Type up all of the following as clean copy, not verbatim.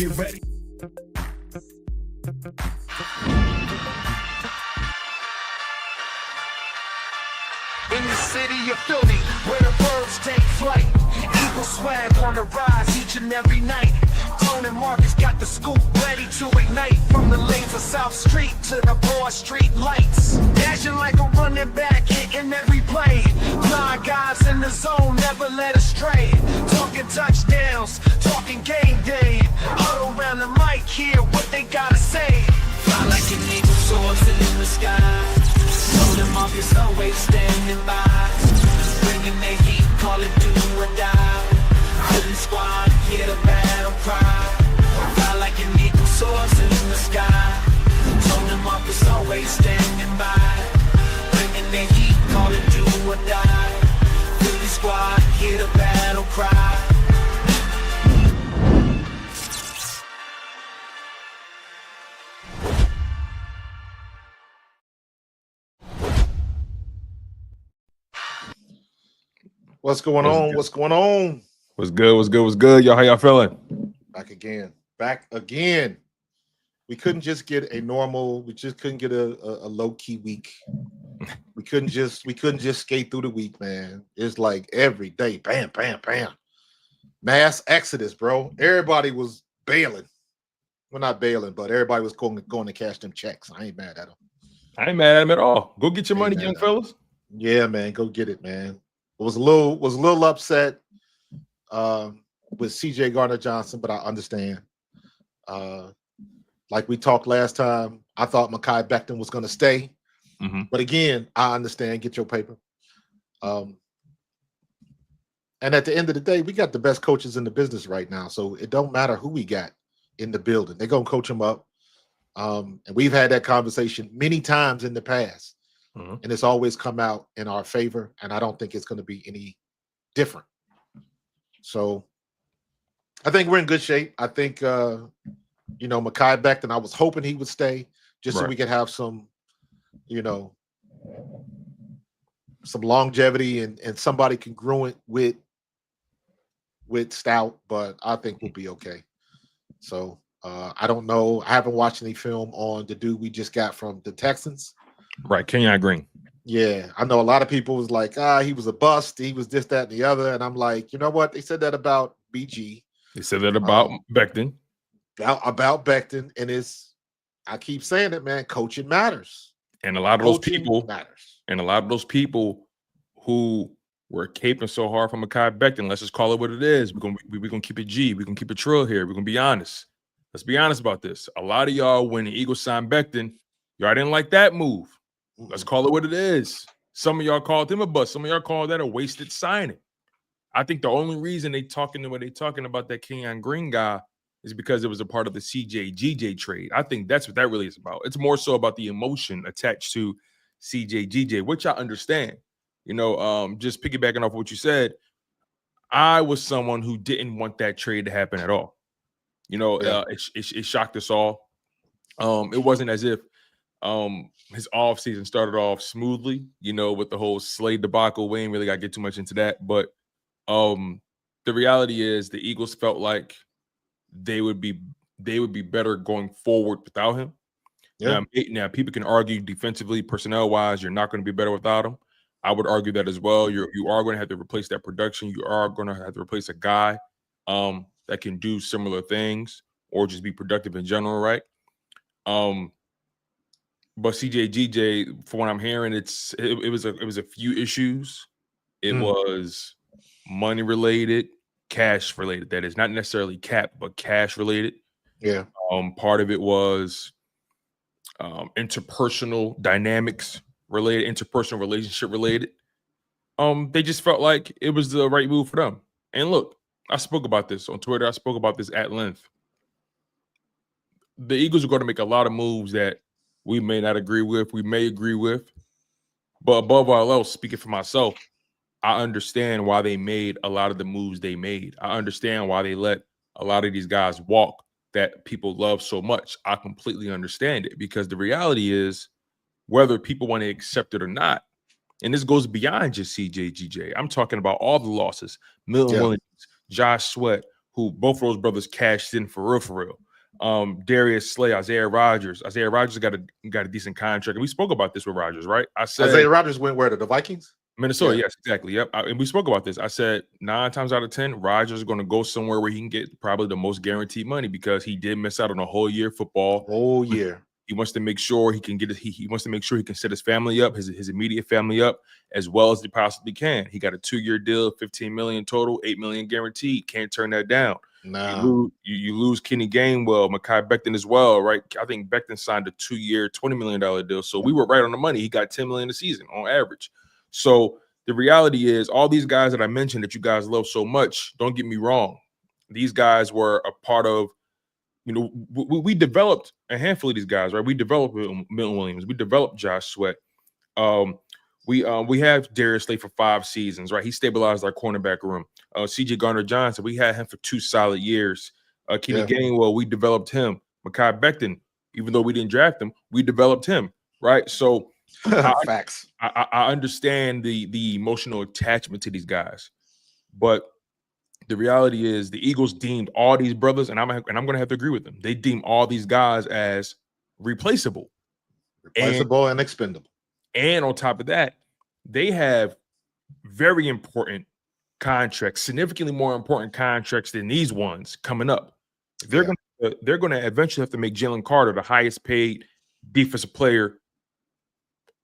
Get ready. In the city of Philly, where the birds take flight, Eagle swag on the rise each and every night. Tone and Markus got the scoop ready to ignite. From the lanes of South Street to the Broad Street lights, dashing like a running back, hitting every play. 9 guys in the zone, never led astray. Talking touchdowns, talking game day. Huddle around the mic, hear what they gotta say. Fly like an eagle soaring in the sky. Tone and Markus always standing by. Bringing the heat, call it do or die. Philly squad, hear the battle cry. Fly like an eagle soaring in the sky. Tone and Markus always standing by. Bringing the heat, call it do or die. Philly squad, hear the battle cry. What's going on? What's going on? What's good? What's good? What's good? Y'all, how y'all feeling? Back again. Back again. We couldn't just get a normal, we just couldn't get a low-key week. We couldn't just skate through the week, man. It's like every day, bam, bam, bam. Mass exodus, bro. Everybody was bailing. Well, not bailing, but everybody was going to cash them checks. I ain't mad at them. I ain't mad at him at all. Go get your money, young fellas. Yeah, man. Go get it, man. Was a little upset with CJ Gardner-Johnson, but I understand. Like we talked last time, I thought Mekhi Becton was going to stay. Mm-hmm. But again, I understand. Get your paper. And at the end of the day, we got the best coaches in the business right now. So it don't matter who we got in the building. They're going to coach them up. And we've had that conversation many times in the past. Mm-hmm. And it's always come out in our favor. And I don't think it's going to be any different. So I think we're in good shape. I think, Mekhi Becton, I was hoping he would stay just so we could have some, some longevity and somebody congruent with Stout, but I think we'll be okay. So I don't know. I haven't watched any film on the dude we just got from the Texans. Right, Quinyon Green. Yeah, I know a lot of people was like, he was a bust. He was this, that, and the other. And I'm like, you know what? They said that about BG. They said that about Becton. About Becton. And I keep saying it, man, coaching matters. And a lot of those people matters. And a lot of those people who were caping so hard from Mekhi Becton, let's just call it what it is. We're gonna keep it G. We're gonna keep it trill here. We're gonna be honest. Let's be honest about this. A lot of y'all, when the Eagles signed Becton, y'all didn't like that move. Let's call it what it is. Some of y'all called him a bust. Some of y'all called that a wasted signing. I think the only reason they talking about that Quinyon Green guy is because it was a part of the CJ-GJ trade. I think that's what that really is about. It's more so about the emotion attached to CJ-GJ, which I understand. Just piggybacking off what you said, I was someone who didn't want that trade to happen at all. It shocked us all. It wasn't as if his offseason started off smoothly, with the whole Slade debacle. We ain't really got to get too much into that. But the reality is the Eagles felt like they would be better going forward without him. Yeah. Now, people can argue defensively, personnel-wise, you're not going to be better without him. I would argue that as well. You are going to have to replace that production. You are going to have to replace a guy that can do similar things or just be productive in general, right? But CJ-GJ, from what I'm hearing, it was a few issues. It was money related, cash related. That is not necessarily cap, but cash related. Yeah. Part of it was interpersonal dynamics related, interpersonal relationship related. They just felt like it was the right move for them. And look, I spoke about this on Twitter. I spoke about this at length. The Eagles are going to make a lot of moves that we may not agree with, we may agree with. But above all else, speaking for myself, I understand why they made a lot of the moves they made. I understand why they let a lot of these guys walk that people love so much. I completely understand it because the reality is, whether people want to accept it or not, and this goes beyond just CJ-GJ. I'm talking about all the losses. Milton Williams, Josh Sweat, who both of those brothers cashed in for real. Darius Slay, Isaiah Rodgers. Isaiah Rodgers got a decent contract. And we spoke about this with Rodgers, right? I said Isaiah Rodgers went where, to the Vikings? Minnesota, yes, exactly. Yep. And we spoke about this. I said 9 times out of 10, Rodgers is going to go somewhere where he can get probably the most guaranteed money because he did miss out on a whole year of football. Whole year. He wants to make sure he can get he wants to make sure he can set his family up, his immediate family up, as well as he possibly can. He got a 2-year deal, $15 million total, $8 million guaranteed. Can't turn that down. No. You lose Kenny Gainwell, Mekhi Becton as well, right? I think Becton signed a 2-year, $20 million deal. So we were right on the money. He got $10 million a season on average. So the reality is, all these guys that I mentioned that you guys love so much, don't get me wrong. These guys were a part of, we developed a handful of these guys, right? We developed Milton Williams. We developed Josh Sweat. We have Darius Slay for 5 seasons, right? He stabilized our cornerback room. C.J. Gardner-Johnson, we had him for 2 solid years. Kenny Gainwell, we developed him. Mekhi Becton, even though we didn't draft him, we developed him, right? So facts. I understand the emotional attachment to these guys, but the reality is the Eagles deemed all these brothers, and I'm going to have to agree with them. They deem all these guys as replaceable and expendable. And on top of that, they have very important contracts, significantly more important contracts than these ones coming up. They're going to eventually have to make Jalen Carter the highest paid defensive player,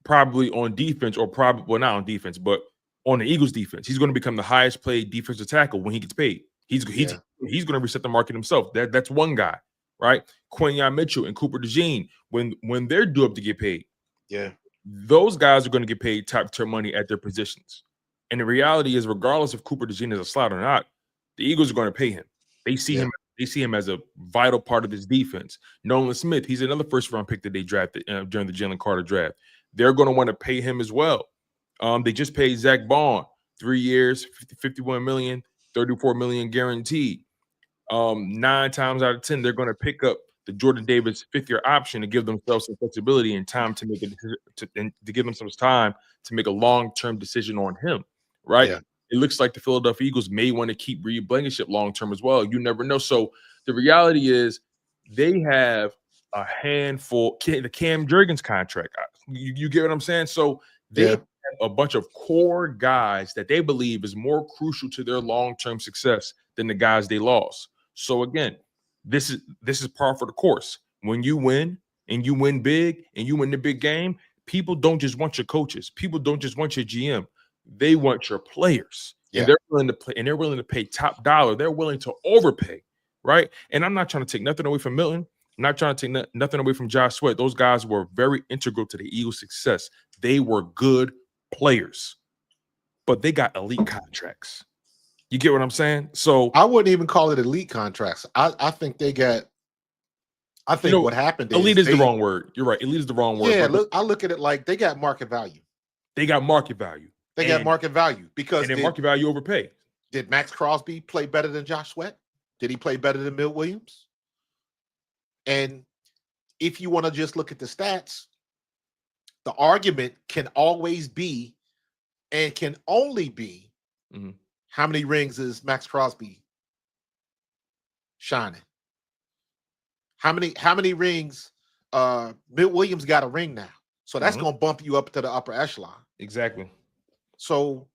probably on defense, or probably not on defense, but on the Eagles defense. He's going to become the highest paid defensive tackle when he gets paid. He's going to reset the market himself. That's one guy, right? Quinyon Mitchell and Cooper DeJean, when they're due up to get paid, those guys are going to get paid top tier money at their positions. And the reality is, regardless if Cooper DeJean is a slot or not, the Eagles are going to pay him. They see him. They see him as a vital part of this defense. Nolan Smith, he's another first-round pick that they drafted during the Jalen Carter draft. They're going to want to pay him as well. They just paid Zack Baun 3 years, $51 million, $34 million guaranteed. 9 times out of 10, they're going to pick up the Jordan Davis 5th-year option to give themselves some flexibility and time to make to give them some time to make a long-term decision on him. Right? Yeah. It looks like the Philadelphia Eagles may want to keep Reed Blankenship long-term as well. You never know. So the reality is, they have a handful. The Cam Jurgens contract. You get what I'm saying? So they have a bunch of core guys that they believe is more crucial to their long-term success than the guys they lost. So again, this is par for the course. When you win, and you win big, and you win the big game, people don't just want your coaches. People don't just want your GM. They want your players. And they're willing to play, and they're willing to pay top dollar. They're willing to overpay, right? And I'm not trying to take nothing away from Milton. I'm not trying to take nothing away from Josh Sweat. Those guys were very integral to the Eagles' success. They were good players, but they got elite contracts. You get what I'm saying? So I wouldn't even call it elite contracts. I think they got. I think what happened is elite is the wrong word. You're right. Elite is the wrong word. Yeah, I look at it like they got market value. They got market value. They got market value because and market value overpay. Did Max Crosby play better than Josh Sweat? Did he play better than Milt Williams? And if you want to just look at the stats, the argument can always be, and can only be, how many rings is Max Crosby shining? How many rings? Milt Williams got a ring now, so that's going to bump you up to the upper echelon. Exactly. So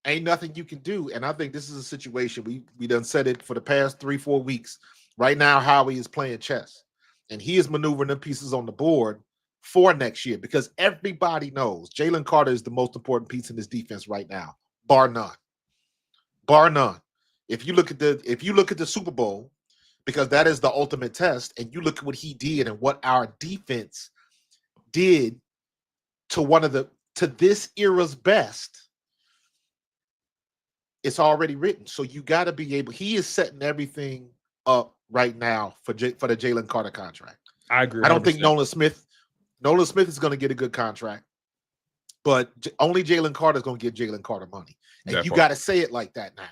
ain't nothing you can do. And I think this is a situation we done said it for the past 3-4 weeks. Right now, Howie is playing chess, and he is maneuvering the pieces on the board for next year, because everybody knows Jalen Carter is the most important piece in this defense right now, bar none. Bar none. If you look at the Super Bowl, because that is the ultimate test, and you look at what he did and what our defense did to this era's best, it's already written. So you got to be able. He is setting everything up right now for the Jalen Carter contract. I agree. 100%. I don't think Nolan Smith is going to get a good contract, but only Jalen Carter is going to get Jalen Carter money, and you got to say it like that now,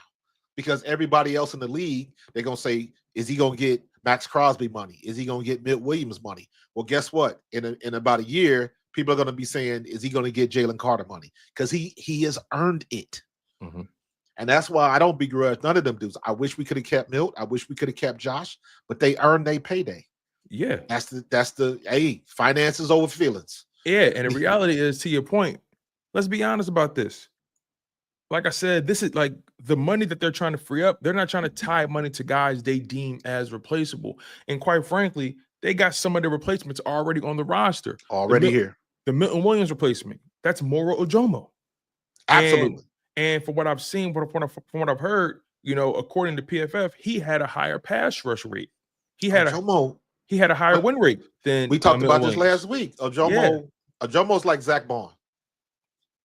because everybody else in the league, they're going to say, is he going to get Max Crosby money? Is he going to get Milt Williams money? Well, guess what? In about a year, people are going to be saying, is he going to get Jalen Carter money? Because he has earned it. And that's why I don't begrudge none of them dudes. I wish we could have kept Milt. I wish we could have kept Josh, but they earned their payday. Yeah. That's the hey, finances over feelings. Yeah. And the reality is, to your point, let's be honest about this. Like I said, this is like the money that they're trying to free up. They're not trying to tie money to guys they deem as replaceable. And quite frankly, they got some of the replacements already on the roster. Already here. The Milton Williams replacement, that's Moro Ojomo. Absolutely. And from what I've seen, from what I've heard, you know, according to PFF, he had a higher pass rush rate. He had a higher win rate than we talked about Williams. this last week. Ojomo's like Zack Baun.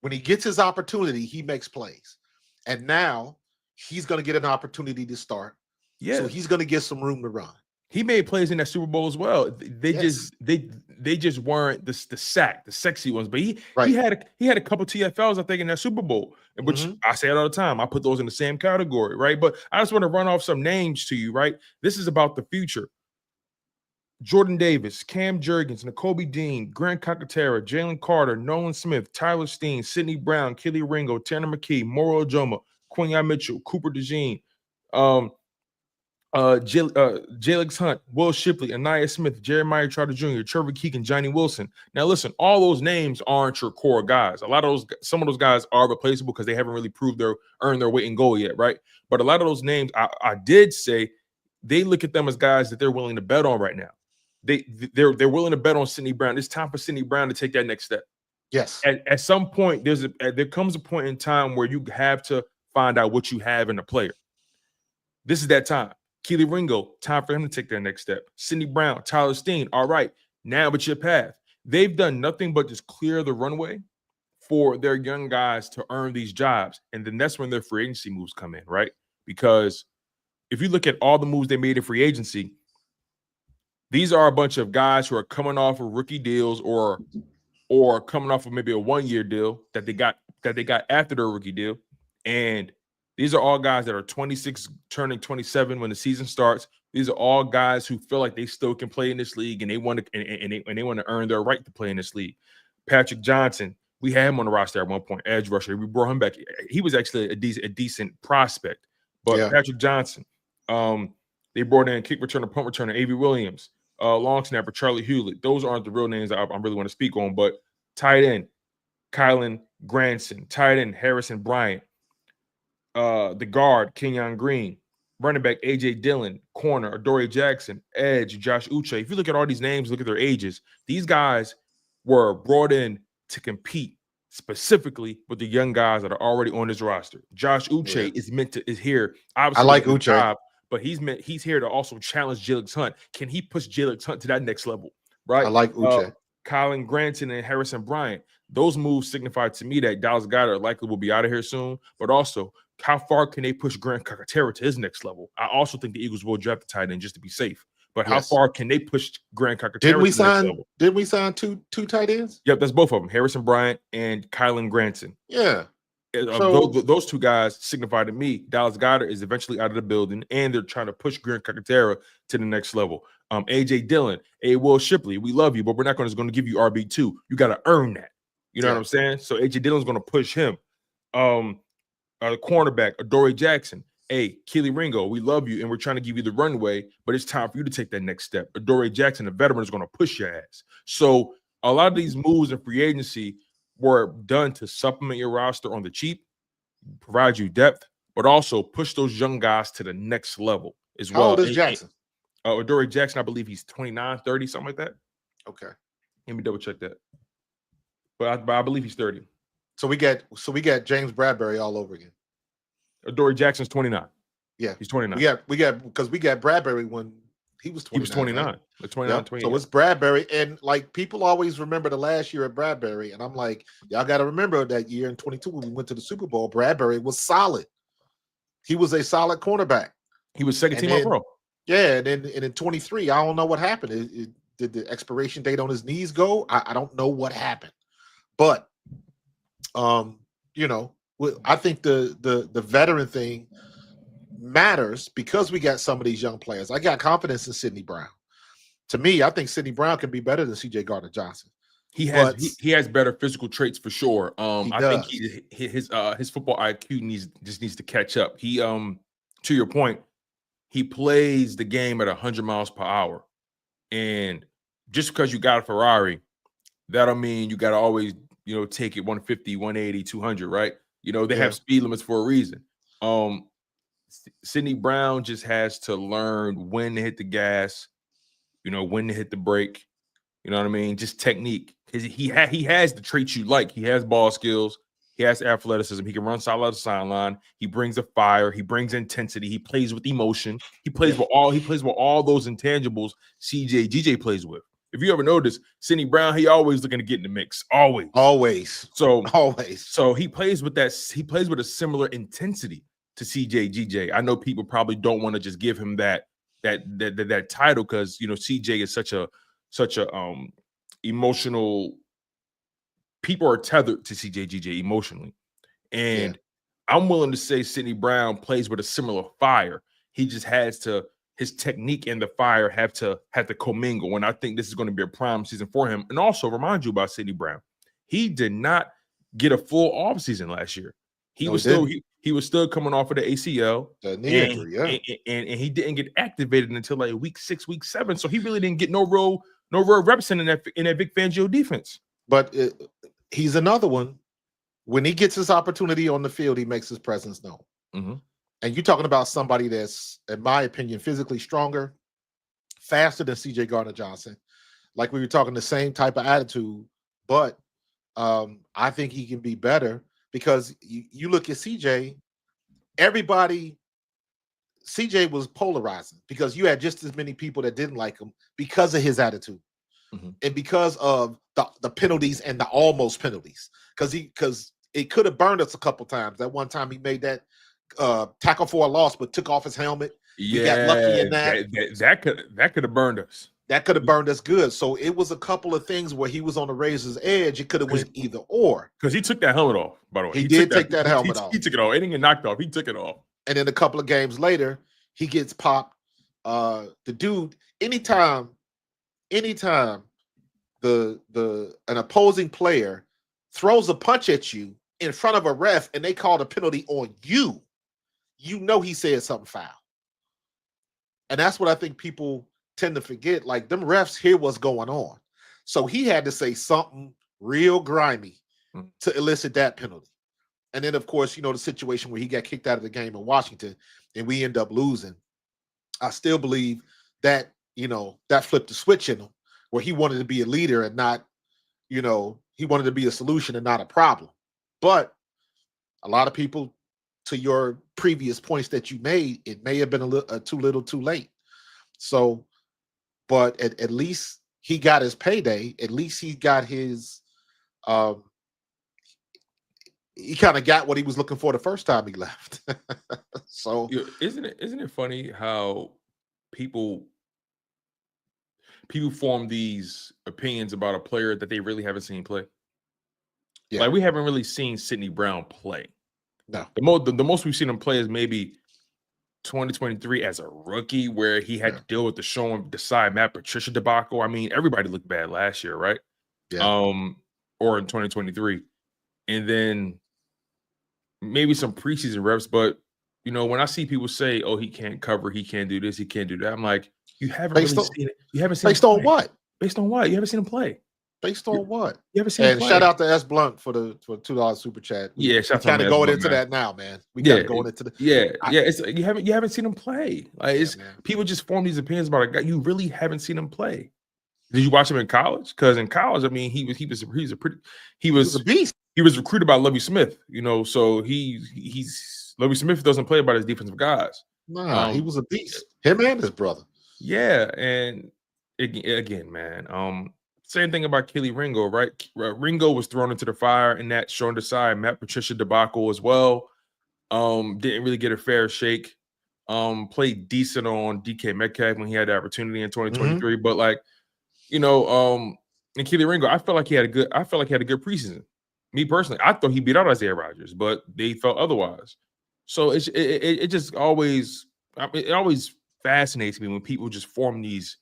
When he gets his opportunity, he makes plays. And now he's going to get an opportunity to start. Yeah. So he's going to get some room to run. He made plays in that Super Bowl as well. They just weren't the sexy ones. But he had a couple TFLs, I think, in that Super Bowl, which I say it all the time. I put those in the same category, right? But I just want to run off some names to you, right? This is about the future. Jordan Davis, Cam Jurgens, Nakobe Dean, Grant Calcaterra, Jalen Carter, Nolan Smith, Tyler Steen, Sidney Brown, Kelly Ringo, Tanner McKee, Moro Ojomo, Quinyon Mitchell, Cooper DeJean, Jalix Hunt, Will Shipley, Anaya Smith, Jeremiah Trotter Jr., Trevor Keegan, Johnny Wilson. Now, listen, all those names aren't your core guys. Some of those guys are replaceable because they haven't really earned their weight in gold yet, right? But a lot of those names, I did say they look at them as guys that they're willing to bet on right now. They're willing to bet on Sidney Brown. It's time for Sidney Brown to take that next step. Yes. At some point, there comes a point in time where you have to find out what you have in a player. This is that time. Keely Ringo, time for him to take that next step. Sidney Brown, Tyler Steen, all right, now it's your path. They've done nothing but just clear the runway for their young guys to earn these jobs. And then that's when their free agency moves come in, right? Because if you look at all the moves they made in free agency, these are a bunch of guys who are coming off of rookie deals or coming off of maybe a one-year deal that they got after their rookie deal. And these are all guys that are 26, turning 27 when the season starts. These are all guys who feel like they still can play in this league, and they want to earn their right to play in this league. Patrick Johnson, we had him on the roster at one point, edge rusher. We brought him back. He was actually a decent prospect. But yeah. Patrick Johnson, they brought in kick returner, punt returner, A.V. Williams, long snapper, Charlie Hewlett. Those aren't the real names I really want to speak on. But tight end, Kylan Granson. Tight end, Harrison Bryant. The guard, Kenyon Green. Running back, A.J. Dillon. Corner, Adoree Jackson. Edge, Josh Uche. If you look at all these names, look at their ages. These guys were brought in to compete specifically with the young guys that are already on this roster. Josh Uche is here. Obviously, I like Uche. But he's here to also challenge Jalix Hunt. Can he push Jalix Hunt to that next level? Right. I like Uche. Colin Granton and Harrison Bryant. Those moves signify to me that Dallas Goedert likely will be out of here soon. But also, how far can they push Grant Calcaterra to his next level? I also think the Eagles will draft the tight end just to be safe. But how far can they push Grant Calcaterra to the next level? Didn't we sign two tight ends? Yep, that's both of them. Harrison Bryant and Kylan Granton. Yeah. Those two guys signify to me Dallas Goedert is eventually out of the building, and they're trying to push Grant Calcaterra to the next level. A.J. Dillon, Will Shipley, we love you, but we're not going to give you RB2. You got to earn that. You know what I'm saying? So A.J. Dillon's going to push him. The cornerback, Adoree Jackson. Hey, Keely Ringo, we love you, and we're trying to give you the runway, but it's time for you to take that next step. Adoree Jackson, the veteran, is going to push your ass. So a lot of these moves in free agency were done to supplement your roster on the cheap, provide you depth, but also push those young guys to the next level as well. How old is Jackson? Adoree Jackson, I believe he's 29, 30, something like that. Okay. Let me double check that. But I believe he's 30. So we got James Bradbury all over again. Adoree Jackson's 29. Yeah. He's 29. We got Bradbury when he was 29. He was 29. Right? Like 29, 28. So it's Bradbury. And like people always remember the last year at Bradbury. And I'm like, y'all got to remember that year in 22 when we went to the Super Bowl, Bradbury was solid. He was a solid cornerback. He was second team All-Pro. Yeah, and in 23, I don't know what happened. Did the expiration date on his knees go? I don't know what happened. But I think the veteran thing matters because we got some of these young players. I got confidence in Sidney Brown. To me, I think Sidney Brown can be better than C.J. Gardner-Johnson. He But he has better physical traits for sure. I think does. his football IQ needs to catch up. He to your point, he plays the game at 100 miles per hour. And just because you got a Ferrari, that don't mean you got to always, take it 150, 180, 200, right? They have speed limits for a reason. Sidney Brown just has to learn when to hit the gas, when to hit the brake. You know what I mean? Just technique. He has the traits you like. He has ball skills. He has athleticism. He can run sideline to sideline. He brings a fire. He brings intensity. He plays with emotion. He plays with all those intangibles GJ plays with. If you ever notice, Sidney Brown, he always looking to get in the mix. Always. So he plays with that. He plays with a similar intensity to GJ. I know people probably don't want to just give him that title because CJ is such a emotional. People are tethered to GJ emotionally, and I'm willing to say Sidney Brown plays with a similar fire. He just has to. His technique and the fire have to commingle, and I think this is going to be a prime season for him. And also remind you about Sidney Brown. He did not get a full off season last year. He was still coming off of the ACL, the knee injury, and he didn't get activated until like week 6, week 7. So he really didn't get no real reps in that Vic Fangio defense. But he's another one. When he gets his opportunity on the field, he makes his presence known. Mm-hmm. And you're talking about somebody that's, in my opinion, physically stronger, faster than CJ Gardner-Johnson. Like we were talking, the same type of attitude, but I think he can be better because you look at CJ, CJ was polarizing because you had just as many people that didn't like him because of his attitude and because of the penalties and the almost penalties. Because it could have burned us a couple times. That one time he made that tackle for a loss, but took off his helmet. Yeah, we got lucky in that. That could have burned us. That could have burned us good. So it was a couple of things where he was on the razor's edge. It could have went either or. Because he took that helmet off, by the way. He did take that helmet off. He took it off. It didn't get knocked off. He took it off. And then a couple of games later, he gets popped. The dude, anytime an opposing player throws a punch at you in front of a ref and they call the penalty on you, he said something foul. And that's what I think people tend to forget. Like, them refs hear what's going on. So he had to say something real grimy to elicit that penalty. And then, of course, the situation where he got kicked out of the game in Washington and we end up losing. I still believe that, that flipped the switch in him where he wanted to be a leader and not, he wanted to be a solution and not a problem. But a lot of people, to your previous points that you made, it may have been a little too little too late. So, but at least he got his payday. At least he got his, he kind of got what he was looking for the first time he left. So isn't it funny how people form these opinions about a player that they really haven't seen play? Yeah. Like, we haven't really seen Sidney Brown play. No. The most we've seen him play is maybe 2023 as a rookie, where he had to deal with the show and decide Matt Patricia debacle. I mean, everybody looked bad last year, right? Yeah. Or in 2023. And then maybe some preseason reps, but when I see people say, "Oh, he can't cover, he can't do this, he can't do that," I'm like, you haven't really seen it. You haven't seen based on what? Based on what? You haven't seen him play. Based on what? You haven't seen him play. Shout out to S Blunt for $2 super chat. Yeah, shout out to kind of going into that now, man. We got to go into the It's you haven't seen him play. Like, it's people just form these opinions about a guy. You really haven't seen him play. Did you watch him in college? Because in college, I mean, he was a beast. He was recruited by Lovie Smith, so he's Lovie Smith doesn't play about his defensive guys. Nah, he was a beast. Him and his brother. Yeah, and again, man, same thing about Kelly Ringo, right? Ringo was thrown into the fire in that showing the side Matt Patricia debacle as well. Didn't really get a fair shake. Played decent on DK Metcalf when he had the opportunity in 2023, but like, and Kelly Ringo, I felt like he had a good preseason. Me personally, I thought he beat out Isaiah Rodgers, but they felt otherwise. So it just always, it always fascinates me when people just form these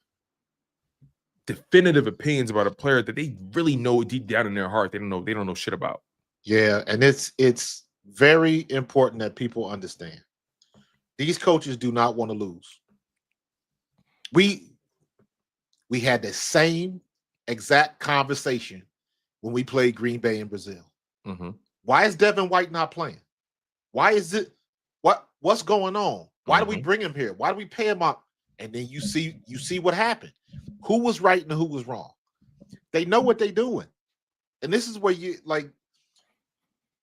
definitive opinions about a player that they really know deep down in their heart they don't know shit about. Yeah, and it's very important that people understand. These coaches do not want to lose. We had the same exact conversation when we played Green Bay in Brazil. Mm-hmm. Why is Devin White not playing? Why is it? What's going on? Why do we bring him here? Why do we pay him up? And then you see what happened. Who was right and who was wrong? They know what they're doing. And this is where you like,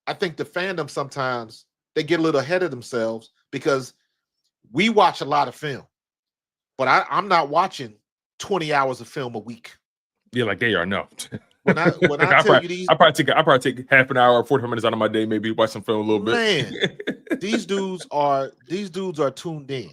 I think the fandom sometimes they get a little ahead of themselves because we watch a lot of film, but I'm not watching 20 hours of film a week. Yeah, like they are. No. When I tell you these, I probably take half an hour, 45 minutes out of my day, maybe watch some film a little bit. Man, these dudes are tuned in,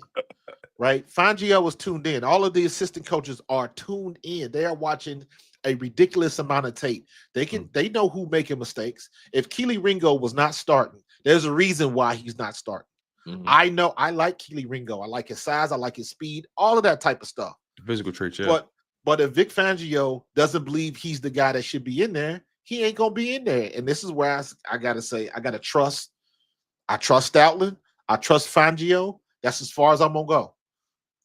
right? Fangio was tuned in. All of the assistant coaches are tuned in. They are watching a ridiculous amount of tape. They know who making mistakes. If Keely Ringo was not starting, there's a reason why he's not starting. Mm-hmm. I know I like Keely Ringo. I like his size. I like his speed. All of that type of stuff. Physical traits, yeah. But if Vic Fangio doesn't believe he's the guy that should be in there, he ain't gonna be in there. And this is where I gotta say I gotta trust. I trust Stoutland. I trust Fangio. That's as far as I'm gonna go.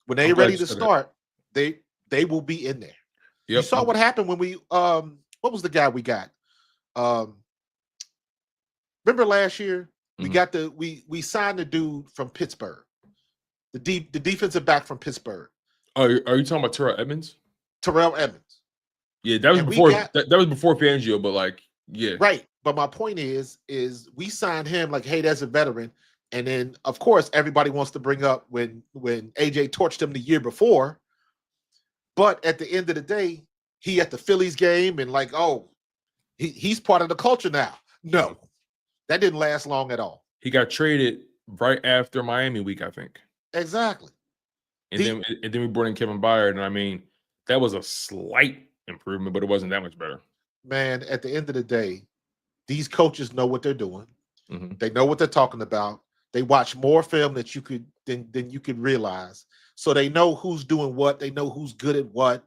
When they're ready to start, they will be in there. Yep. You saw what happened when we what was the guy we got? Remember last year we got we signed the dude from Pittsburgh, the defensive back from Pittsburgh. Are you talking about Terrell Edmonds? Terrell Edmonds. Yeah, that was before that was before Fangio, but like, yeah. Right. But my point is we signed him like, hey, that's a veteran. And then of course everybody wants to bring up when AJ torched him the year before. But at the end of the day, he at the Phillies game and like, oh, he's part of the culture now. No, that didn't last long at all. He got traded right after Miami week, I think. Exactly. And then we brought in Kevin Byard, and I mean, that was a slight improvement, but it wasn't that much better. Man, at the end of the day, these coaches know what they're doing. Mm-hmm. They know what they're talking about. They watch more film than you could realize. So they know who's doing what. They know who's good at what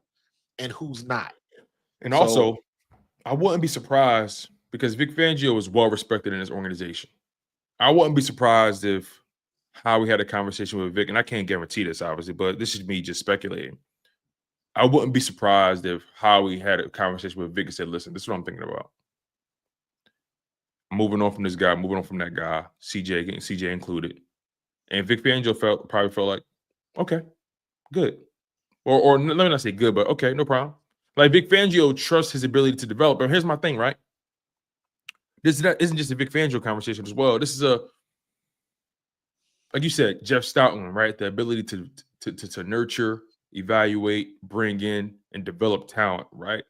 and who's not. And also, I wouldn't be surprised because Vic Fangio is well respected in his organization. I wouldn't be surprised if Howie had a conversation with Vic, and I can't guarantee this, obviously, but this is me just speculating. I wouldn't be surprised if Howie had a conversation with Vic and said, listen, this is what I'm thinking about. I'm moving on from this guy, moving on from that guy, CJ included. And Vic Fangio probably felt like, okay, good. Or let me not say good, but okay, no problem. Like Vic Fangio trusts his ability to develop. But here's my thing, right? This isn't just a Vic Fangio conversation as well. This is like you said, Jeff Stoutland, right? The ability to nurture, evaluate, bring in, and develop talent, right?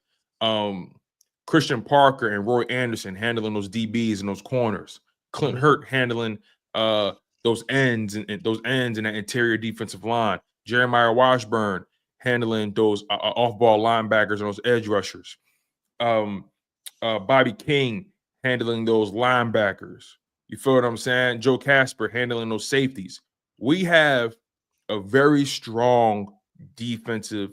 Christian Parker and Roy Anderson handling those DBs and those corners. Clint Hurt handling those ends and that interior defensive line. Jeremiah Washburn handling those off-ball linebackers and those edge rushers. Bobby King handling those linebackers. You feel what I'm saying? Joe Casper handling those safeties. We have a very strong defensive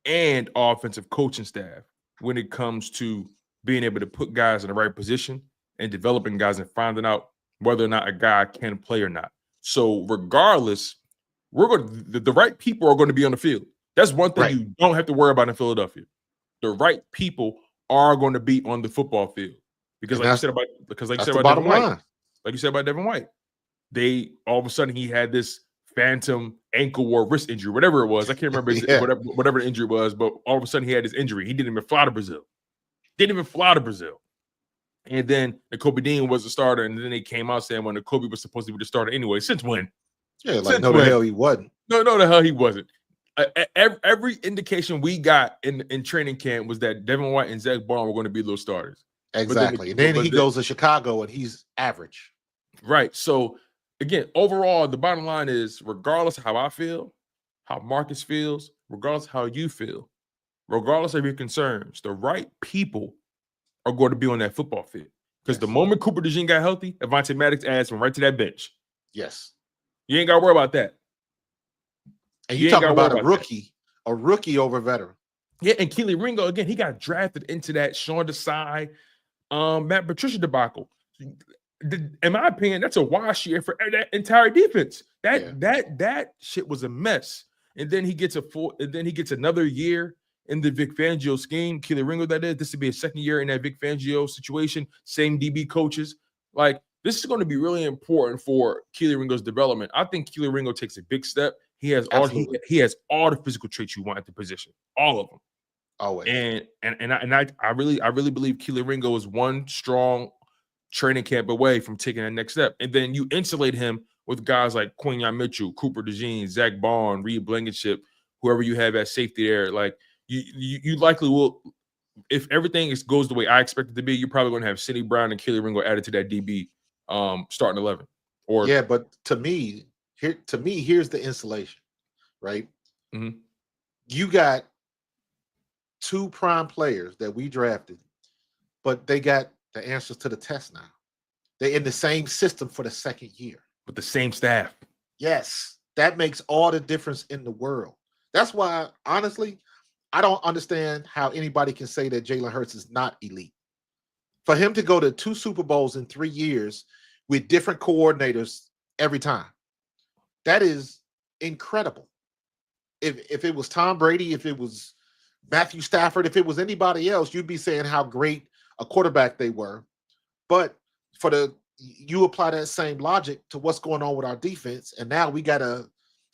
and offensive coaching staff when it comes to being able to put guys in the right position and developing guys and finding out whether or not a guy can play or not. So regardless, the right people are going to be on the field. That's one thing you don't have to worry about in Philadelphia. The right people are going to be on the football field. Because like you said about Devin White, they all of a sudden he had this phantom ankle or wrist injury, whatever it was. I can't remember whatever the injury was, but all of a sudden he had this injury. He didn't even fly to Brazil. And then Nakobe Dean was the starter, and then they came out saying when Nakobe was supposed to be the starter anyway. Since when? Yeah, like no, the hell he wasn't. No, the hell he wasn't. Every indication we got in training camp was that Devin White and Zack Baun were going to be those starters. Exactly. And then he goes to Chicago and he's average. Right. So again, overall, the bottom line is regardless of how I feel, how Marcus feels, regardless of how you feel, regardless of your concerns, the right people are going to be on that football field. Because the moment Cooper DeJean got healthy, Avonte Maddox asked him right to that bench. Yes. You ain't got to worry about that. And you're talking about a rookie over veteran. Yeah, and Keely Ringo, again, he got drafted into that Sean Desai, Matt Patricia debacle. In my opinion, that's a wash year for that entire defense. That shit was a mess. And then he gets another year in the Vic Fangio scheme. Keely Ringo, that is. This would be a second year in that Vic Fangio situation. Same DB coaches. Like, this is going to be really important for Keely Ringo's development. I think Keely Ringo takes a big step. He has all the physical traits you want at the position, all of them. Always. And I really believe Keely Ringo is one strong training camp away from taking that next step. And then you insulate him with guys like Quinyon Mitchell, Cooper DeJean, Zack Baun, Reed Blankenship, whoever you have at safety there. Like, you likely will, if everything goes the way I expect it to be, you're probably going to have Sidney Brown and Keely Ringo added to that DB starting 11. But to me, here's the insulation, right? Mm-hmm. You got two prime players that we drafted, but they got the answers to the test now. They're in the same system for the second year. With the same staff. Yes, that makes all the difference in the world. That's why, honestly, I don't understand how anybody can say that Jalen Hurts is not elite. For him to go to 2 Super Bowls in 3 years with different coordinators every time, that is incredible. If it was Tom Brady, if it was Matthew Stafford, if it was anybody else, you'd be saying how great a quarterback they were. But you apply that same logic to what's going on with our defense, and now we got a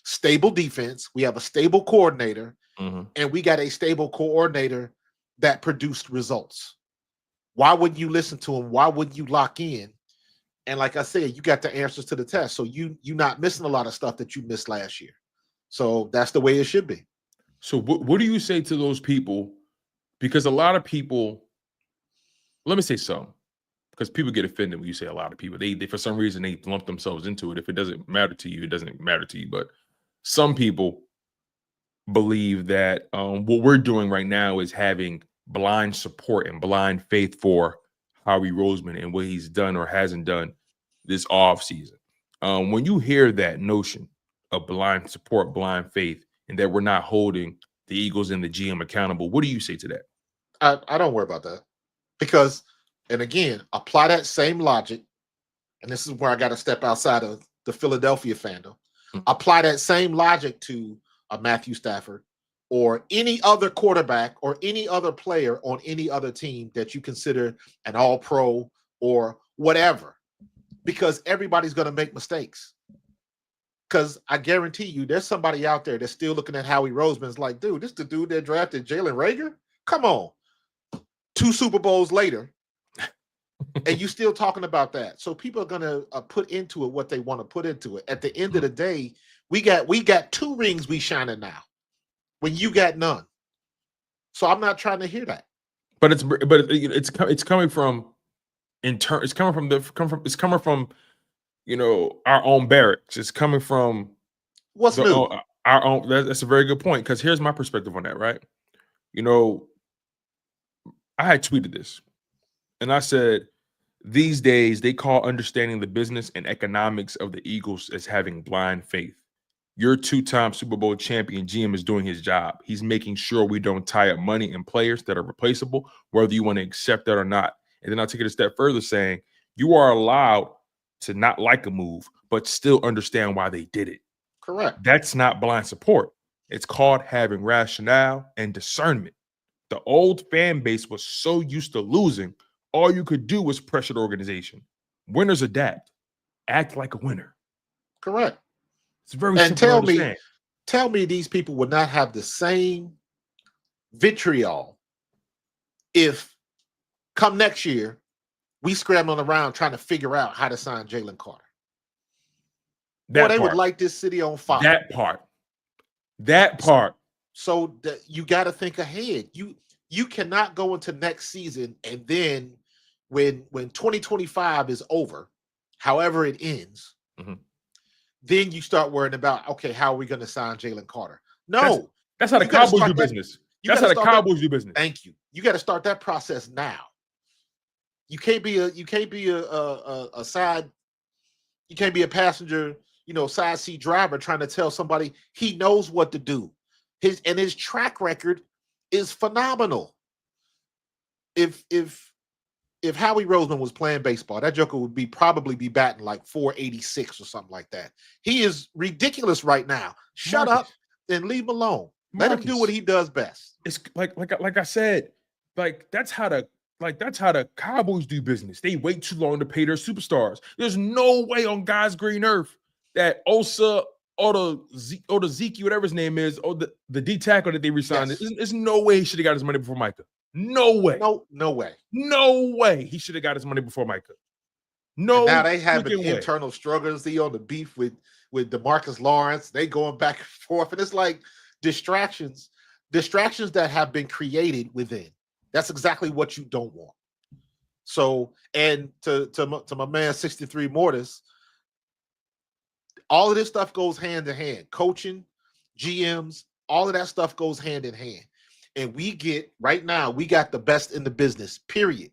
stable defense. We have a stable coordinator, and we got a stable coordinator that produced results. Why wouldn't you listen to him? Why wouldn't you lock in? And like I said, you got the answers to the test. So you're not missing a lot of stuff that you missed last year. So that's the way it should be. So what do you say to those people? Because a lot of people, let me say some, because people get offended when you say a lot of people. They for some reason, they lump themselves into it. If it doesn't matter to you, it doesn't matter to you. But some people believe that what we're doing right now is having blind support and blind faith for Howie Roseman and what he's done or hasn't done this offseason. When you hear that notion of blind support, blind faith, and that we're not holding the Eagles and the GM accountable, what do you say to that? I don't worry about that. Because, and again, apply that same logic, and this is where I got to step outside of the Philadelphia fandom. Apply that same logic to a Matthew Stafford or any other quarterback or any other player on any other team that you consider an all-pro or whatever, because everybody's going to make mistakes. Because I guarantee you there's somebody out there that's still looking at Howie Roseman's like, dude, this is the dude that drafted Jalen Reagor? Come on. 2 Super Bowls later, and you still talking about that. So people are going to put into it what they want to put into it. At the end of the day, we got 2 rings we shining now when you got none. So I'm not trying to hear that. But it's coming from it's coming from our own barracks. It's coming from what's new. Our own. That's a very good point, because here's my perspective on that. Right, I had tweeted this, and I said, these days they call understanding the business and economics of the Eagles as having blind faith. Your 2-time Super Bowl champion GM is doing his job. He's making sure we don't tie up money in players that are replaceable, whether you want to accept that or not. And then I'll take it a step further, saying you are allowed to not like a move, but still understand why they did it. Correct. That's not blind support. It's called having rationale and discernment. The old fan base was so used to losing, all you could do was pressure the organization. Winners adapt. Act like a winner. Correct. It's very simple. And tell me these people would not have the same vitriol if come next year we scrambling around trying to figure out how to sign Jalen Carter. They would light this city on fire. That part. So you got to think ahead. You cannot go into next season and then when 2025 is over, however it ends, then you start worrying about, okay, how are we going to sign Jalen Carter? No. That's how the Cowboys do business. That's how the Cowboys do business. Thank you. You got to start that process now. You can't be a passenger, side seat driver trying to tell somebody he knows what to do. His track record is phenomenal. If Howie Roseman was playing baseball, that joker would probably be batting like 486 or something like that. He is ridiculous right now. Shut up and leave him alone. Let him do what he does best. It's like I said, that's how the Cowboys do business. They wait too long to pay their superstars. There's no way on God's green earth that Osa or the Zeke, whatever his name is, or the D tackle that they resigned. Yes. There's no way he should have got his money before Micah. No way. No way. No way he should have got his money before Micah. No. And now they have internal struggles. He on the beef with DeMarcus Lawrence. They going back and forth, and it's like distractions that have been created within. That's exactly what you don't want. So, and to my man 63 Mortis, all of this stuff goes hand in hand. Coaching, GMs, all of that stuff goes hand in hand. And we got the best in the business, period.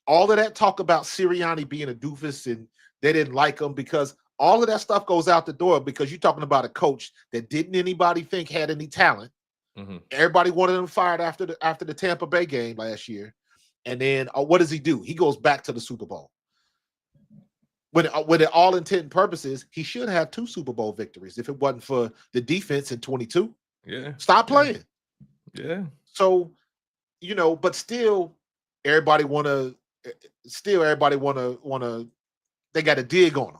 All of that talk about Sirianni being a doofus and they didn't like him, because all of that stuff goes out the door, because you're talking about a coach that didn't anybody think had any talent. Mm-hmm. Everybody wanted him fired after the Tampa Bay game last year. And then what does he do? He goes back to the Super Bowl. When all intent and purposes, he should have 2 Super Bowl victories if it wasn't for the defense in 22. Yeah. Stop playing. Yeah. So, but still everybody wanna they got to dig on him.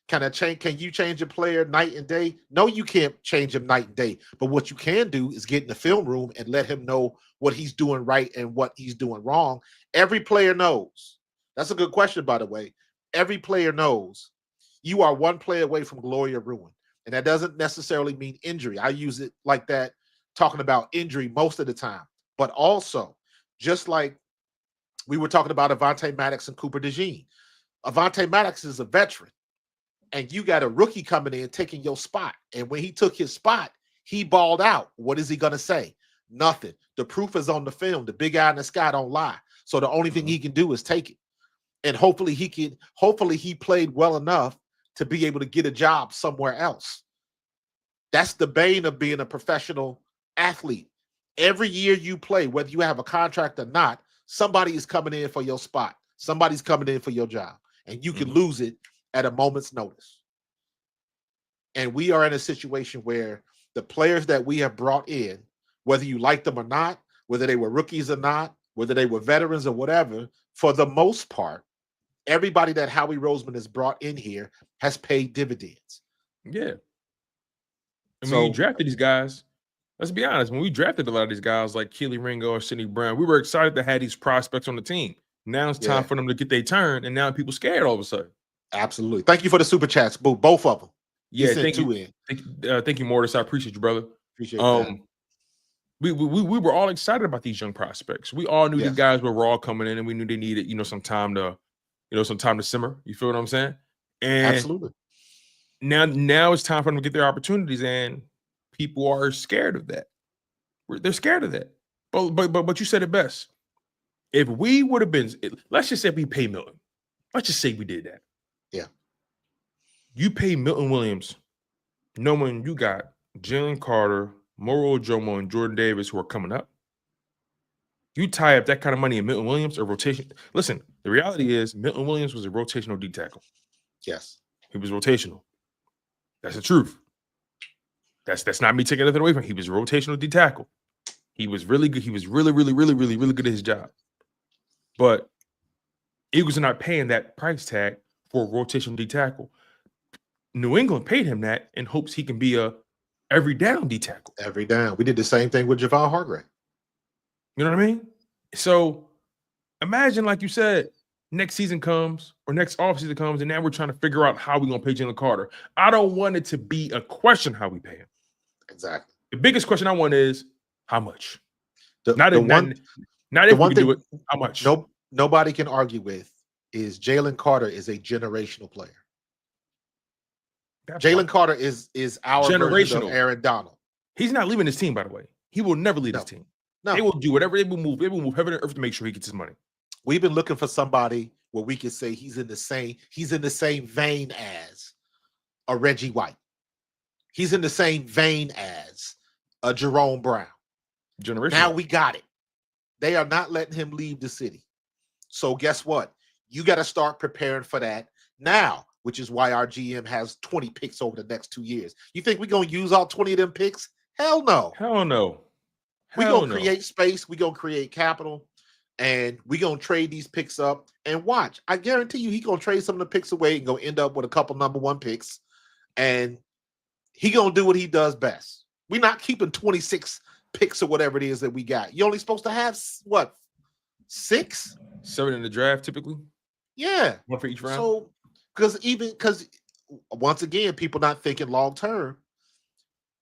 Can you change a player night and day? No, you can't change him night and day. But what you can do is get in the film room and let him know what he's doing right and what he's doing wrong. Every player knows. That's a good question, by the way. Every player knows you are one play away from glory or ruin. And that doesn't necessarily mean injury. I use it like that, talking about injury most of the time. But also, just like we were talking about Avonte Maddox and Cooper DeJean. Avonte Maddox is a veteran. And you got a rookie coming in taking your spot. And when he took his spot, he balled out. What is he going to say? Nothing. The proof is on the film. The big eye in the sky don't lie. So the only thing he can do is take it. And hopefully he played well enough to be able to get a job somewhere else. That's the bane of being a professional athlete. Every year you play, whether you have a contract or not, somebody is coming in for your spot. Somebody's coming in for your job. And you can lose it at a moment's notice. And we are in a situation where the players that we have brought in, whether you like them or not, whether they were rookies or not, whether they were veterans or whatever, for the most part, everybody that Howie Roseman has brought in here has paid dividends. Yeah. And when you drafted these guys, let's be honest, when we drafted a lot of these guys like Keely Ringo or Sidney Brown, we were excited to have these prospects on the team. Now it's time for them to get their turn, and now people scared all of a sudden. Absolutely. Thank you for the super chats, both of them. Yeah, thank you, Mortis. I appreciate you, brother. Appreciate that. We were all excited about these young prospects. We all knew these guys were raw coming in, and we knew they needed, some time to simmer. You feel what I'm saying? And absolutely. Now it's time for them to get their opportunities, and people are scared of that. They're scared of that. But you said it best. If we would have been, let's just say we pay Milton. Let's just say we did that. Yeah. You pay Milton Williams, knowing you got Jalen Carter, Moro Ojomo, and Jordan Davis who are coming up. You tie up that kind of money in Milton Williams or rotation. Listen, the reality is Milton Williams was a rotational D tackle. Yes. He was rotational. That's the truth. That's not me taking nothing away from him. He was a rotational D tackle. He was really good. He was really, really, really, really, really good at his job. But Eagles are not paying that price tag for a rotational D tackle. New England paid him that in hopes he can be a every down D tackle. Every down. We did the same thing with Javon Hargrave. You know what I mean? So imagine, like you said, next season comes or next offseason comes, and now we're trying to figure out how we're going to pay Jalen Carter. I don't want it to be a question how we pay him. Exactly. The biggest question I want is how much? Not if we can do it. How much? Nobody can argue with is Jalen Carter is a generational player. Jalen Carter is our version of Aaron Donald. He's not leaving his team, by the way. He will never leave his team. No. They will do whatever. They will move heaven and earth to make sure he gets his money. We've been looking for somebody where we can say he's in the same vein as a Reggie White. He's in the same vein as a Jerome Brown. Generation. Now we got it. They are not letting him leave the city. So guess what? You got to start preparing for that now, which is why our GM has 20 picks over the next 2 years. You think we're going to use all 20 of them picks? Hell no. Hell no. We're going to create space. We're going to create capital. And we're going to trade these picks up. And watch. I guarantee you he's going to trade some of the picks away and going to end up with a couple number 1 picks. And he going to do what he does best. We're not keeping 26 picks or whatever it is that we got. You're only supposed to have, what, 6? 7 in the draft, typically? Yeah. 1 for each round? So, because once again, people not thinking long term,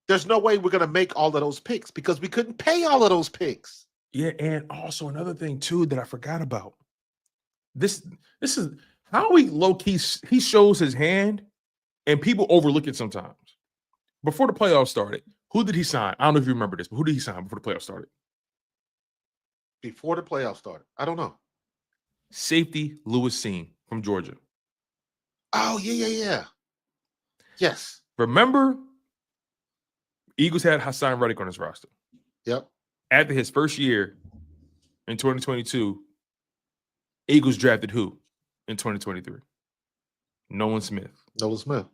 there's no way we're going to make all of those picks because we couldn't pay all of those picks. Yeah, and also another thing, too, that I forgot about. This is how he low-key, he shows his hand, and people overlook it sometimes. Before the playoffs started, who did he sign? I don't know if you remember this, but who did he sign before the playoffs started? Before the playoffs started? I don't know. Safety Lewis Cine from Georgia. Oh, yeah. Yes. Remember, Eagles had Hassan Reddick on his roster. Yep. After his first year in 2022, Eagles drafted who in 2023? Nolan Smith. The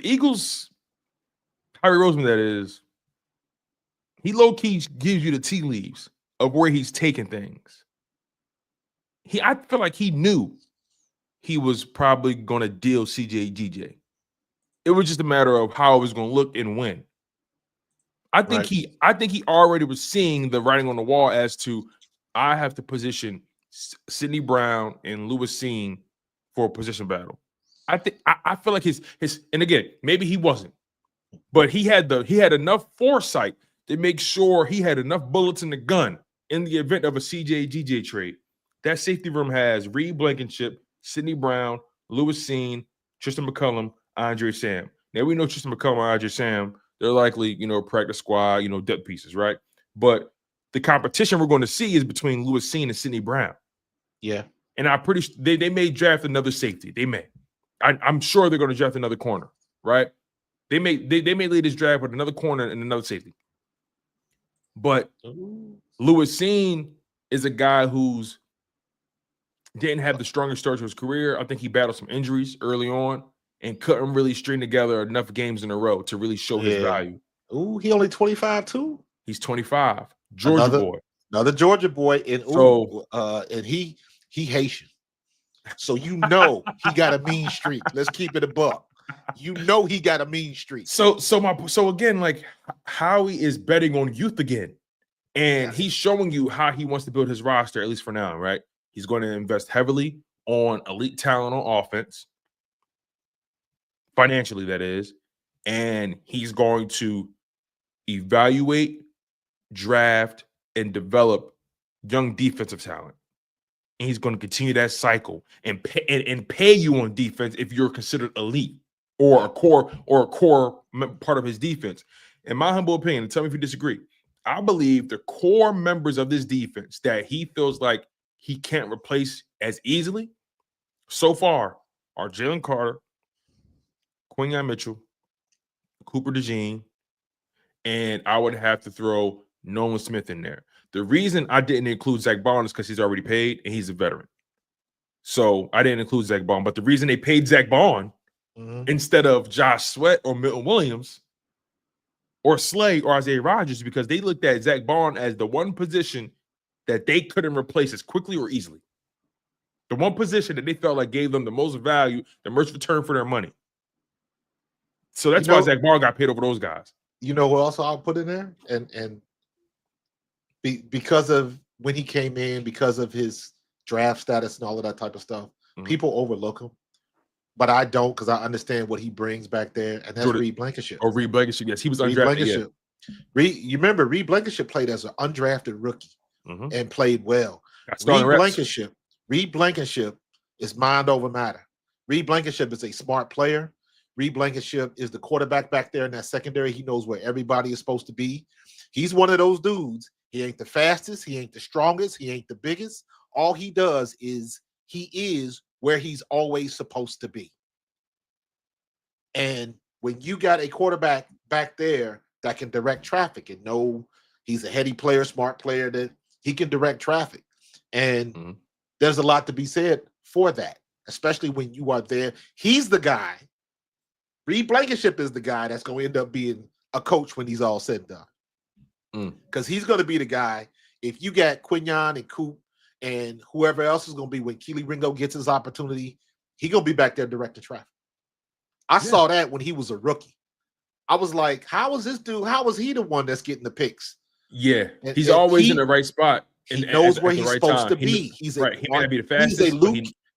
Eagles, Howie Roseman, that is, he low-key gives you the tea leaves of where he's taking things. I feel like he knew he was probably going to deal CJ. It was just a matter of how it was going to look and when. I think he already was seeing the writing on the wall as to I have to position Sidney Brown and Lewis Cine for a position battle. I feel like his and again, maybe he wasn't, but he had enough foresight to make sure he had enough bullets in the gun in the event of a CJ trade. That safety room has Reed Blankenship, Sidney Brown, Lewis Cine, Tristan McCullum, Andre Sam. Now we know Tristan McCullum and Andre Sam, they're likely, practice squad, depth pieces, right? But the competition we're going to see is between Lewis Cine and Sidney Brown. Yeah. And I'm pretty sure they may draft another safety. They may. I'm sure they're going to draft another corner, right? They may lead this draft with another corner and another safety. But Lewis Cine is a guy who's didn't have the strongest start to his career. I think he battled some injuries early on and couldn't really string together enough games in a row to really show his value. Ooh, he only 25 too? He's 25. Boy. Another Georgia boy. And he Haitian. So he got a mean streak. Let's keep it a buck. He got a mean streak. So again, like Howie is betting on youth again. And he's showing you how he wants to build his roster, at least for now, right? He's going to invest heavily on elite talent on offense, financially, that is. And he's going to evaluate, draft, and develop young defensive talent. And he's going to continue that cycle and pay you on defense if you're considered elite or a core part of his defense. In my humble opinion, and tell me if you disagree, I believe the core members of this defense that he feels like he can't replace as easily so far are Jalen Carter, Quinyon Mitchell, Cooper DeJean, and I would have to throw Nolan Smith in there. The reason I didn't include Zack Baun is because he's already paid and he's a veteran. So I didn't include Zack Baun. But the reason they paid Zack Baun instead of Josh Sweat or Milton Williams or Slay or Isaiah Rodgers is because they looked at Zack Baun as the one position that they couldn't replace as quickly or easily. The one position that they felt like gave them the most value, the most return for their money. So that's why Zack Baun got paid over those guys. You know what else I'll put in there? And because of when he came in, because of his draft status and all of that type of stuff, people overlook him. But I don't, because I understand what he brings back there, and that's Reed Blankenship. Oh, Reed Blankenship, yes. He was undrafted. You remember, Reed Blankenship played as an undrafted rookie and played well. Reed Blankenship is mind over matter. Reed Blankenship is a smart player. Reed Blankenship is the quarterback back there in that secondary. He knows where everybody is supposed to be. He's one of those dudes. He ain't the fastest. He ain't the strongest. He ain't the biggest. All he does is he is where he's always supposed to be. And when you got a quarterback back there that can direct traffic and know he's a heady player, smart player, that he can direct traffic. And there's a lot to be said for that, especially when you are there. He's the guy. Reed Blankenship is the guy that's going to end up being a coach when he's all said and done. Because he's going to be the guy. If you got Quinyon and Coop and whoever else is going to be when Keely Ringo gets his opportunity, he's going to be back there directing traffic. I saw that when he was a rookie. I was like, how is this dude? How is he the one that's getting the picks? Yeah, he's always in the right spot. He knows where he's supposed to be. He's right. He may not be the fastest.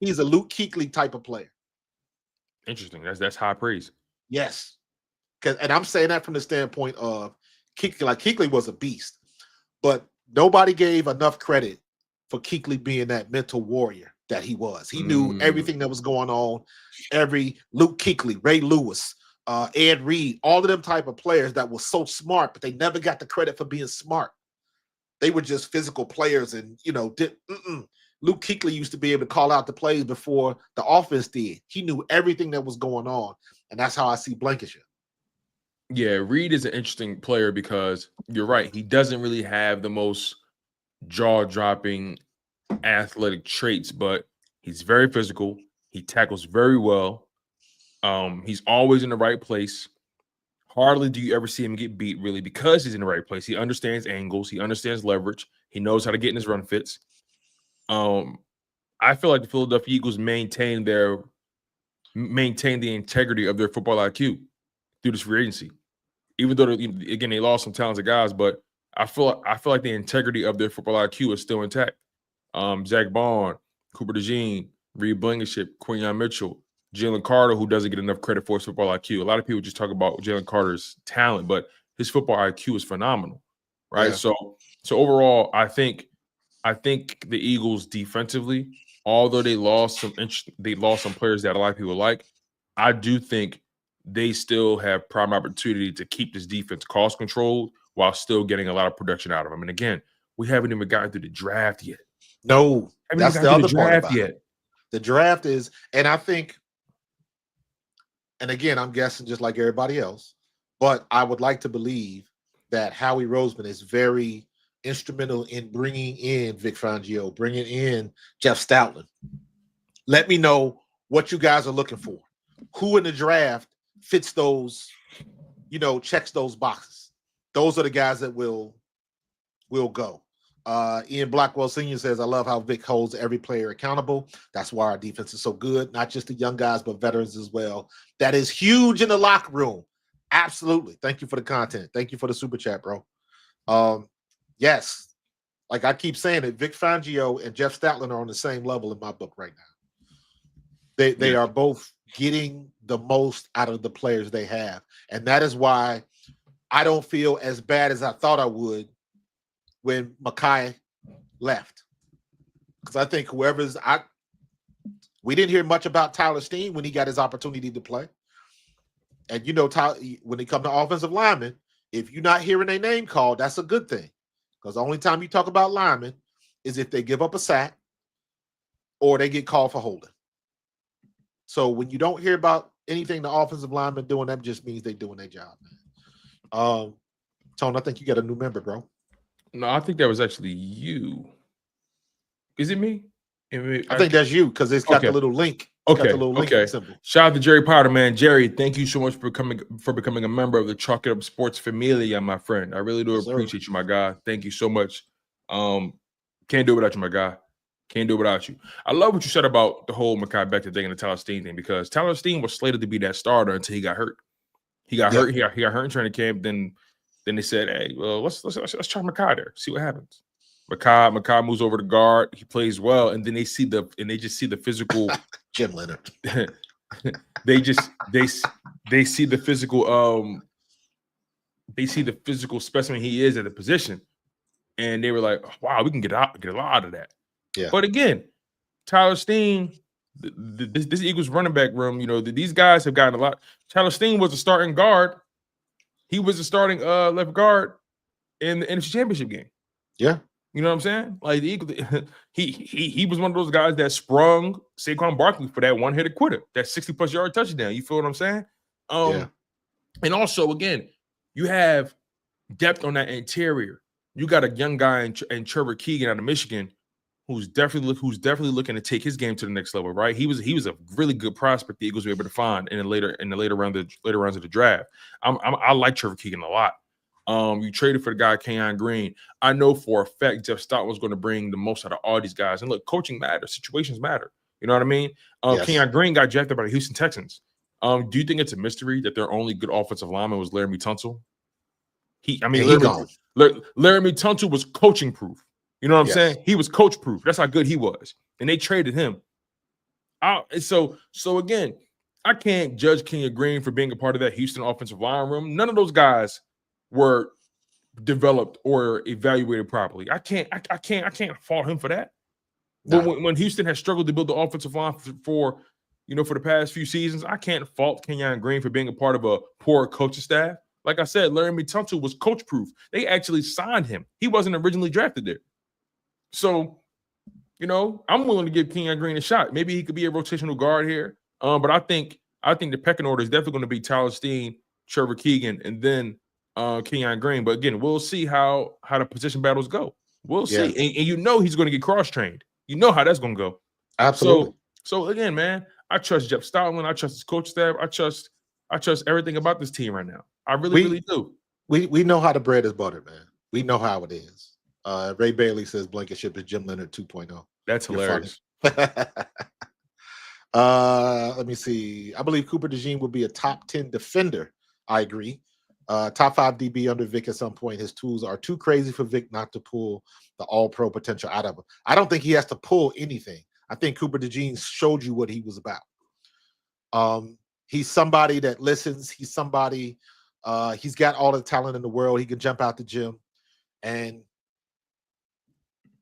He's a Luke Kuechly type of player. Interesting. That's high praise. Yes, and I'm saying that from the standpoint of Kuechly. Like Kuechly was a beast, but nobody gave enough credit for Kuechly being that mental warrior that he was. He knew everything that was going on. Every Luke Kuechly, Ray Lewis, Ed Reed, all of them type of players that were so smart, but they never got the credit for being smart. They were just physical players, and Luke Kuechly used to be able to call out the plays before the offense did. He knew everything that was going on, and that's how I see Blankenship. Yeah, Reed is an interesting player because you're right. He doesn't really have the most jaw-dropping athletic traits, but he's very physical. He tackles very well. He's always in the right place. Hardly do you ever see him get beat, really, because he's in the right place. He understands angles. He understands leverage. He knows how to get in his run fits. I feel like the Philadelphia Eagles maintain the integrity of their football IQ through this free agency. Even though, again, they lost some talented guys, but I feel like the integrity of their football IQ is still intact. Zack Baun, Cooper DeJean, Reed Blankenship, Quinyon Mitchell, Jalen Carter, who doesn't get enough credit for his football IQ. A lot of people just talk about Jalen Carter's talent, but his football IQ is phenomenal, right? Yeah. So overall, I think the Eagles defensively, although they lost some players that a lot of people like, I do think they still have prime opportunity to keep this defense cost controlled while still getting a lot of production out of them. And again, we haven't even gotten through the draft yet. No, that's the other part about it. The draft is, and I think, and again, I'm guessing just like everybody else, but I would like to believe that Howie Roseman is very instrumental in bringing in Vic Fangio, bringing in Jeff Stoutland. Let me know what you guys are looking for. Who in the draft fits those, checks those boxes. Those are the guys that will go. Ian Blackwell Sr. says, I love how Vic holds every player accountable. That's why our defense is so good. Not just the young guys, but veterans as well. That is huge in the locker room. Absolutely. Thank you for the content. Thank you for the super chat, bro. Yes. Like I keep saying it, Vic Fangio and Jeff Stoutland are on the same level in my book right now. They are both getting the most out of the players they have. And that is why I don't feel as bad as I thought I would when Mekhi left. Because I think we didn't hear much about Tyler Steen when he got his opportunity to play. And when it comes to offensive linemen, if you're not hearing their name called, that's a good thing. Because the only time you talk about linemen is if they give up a sack or they get called for holding. So when you don't hear about anything the offensive linemen doing, that just means they're doing their job, man. Tone, I think you got a new member, bro. No, I think that was actually you. Is it me? I think that's you because it's got the little link. Okay. Symbol. Shout out to Jerry Potter, man. Jerry, thank you so much for becoming a member of the Chalk It Up Sports Familia, my friend. I really do appreciate you, my guy. Thank you so much. Can't do it without you, my guy. Can't do it without you. I love what you said about the whole Mekhi Becton thing and the Tyler Steen thing because Tyler Steen was slated to be that starter until he got hurt. He got hurt. He got hurt in training camp. Then they said, "Hey, well, let's try Mekhi there. See what happens." Mekhi moves over to guard. He plays well, and then they just see the physical. Jim Leonard. they see the physical. They see the physical specimen he is at the position, and they were like, "Wow, we can get a lot out of that." Yeah. But again, Tyler Steen, this Eagles running back room, these guys have gotten a lot. Tyler Steen was a starting guard. He was a starting left guard in the NFC Championship game. Yeah. You know what I'm saying? Like the Eagles, he was one of those guys that sprung Saquon Barkley for that one-hitter quitter, that 60-plus yard touchdown. You feel what I'm saying? And also, again, You have depth on that interior. You got a young guy in Trevor Keegan out of Michigan who's definitely looking to take his game to the next level, right? He was a really good prospect the Eagles were able to find in the later rounds of the draft. I like Trevor Keegan a lot. You traded for the guy Quinyon Green. I know for a fact Jeff Stott was going to bring the most out of all these guys. And look, coaching matters, situations matter. You know what I mean? Yes. Quinyon Green got drafted by the Houston Texans. Do you think it's a mystery that their only good offensive lineman was Laramie Tunsil? Laramie Tunsil was coaching proof. You know what I'm saying? He was coach proof. That's how good he was. And they traded him. So again, I can't judge Quinyon Green for being a part of that Houston offensive line room. None of those guys were developed or evaluated properly. I can't fault him for that. But when Houston has struggled to build the offensive line for the past few seasons, I can't fault Quinyon Green for being a part of a poor coaching staff. Like I said, Laramie Tunsil was coach proof. They actually signed him. He wasn't originally drafted there. So, I'm willing to give Quinyon Green a shot. Maybe he could be a rotational guard here. But I think the pecking order is definitely going to be Tyler Steen, Trevor Keegan, and then Quinyon Green. But again, we'll see how the position battles go. We'll see. And he's going to get cross-trained. You know how that's going to go. Absolutely. So again, man, I trust Jeff Stoutland. I trust his coach staff. I trust everything about this team right now. I really do. We know how the bread is buttered, man. We know how it is. Ray Bailey says Blankenship is Jim Leonard 2.0. That's hilarious. Let me see. I believe Cooper DeJean will be a top 10 defender. I agree. Top 5 DB under Vic at some point. His tools are too crazy for Vic not to pull the all-pro potential out of him. I don't think he has to pull anything. I think Cooper DeJean showed you what he was about. He's somebody that listens. He's somebody, he's got all the talent in the world. He can jump out the gym. And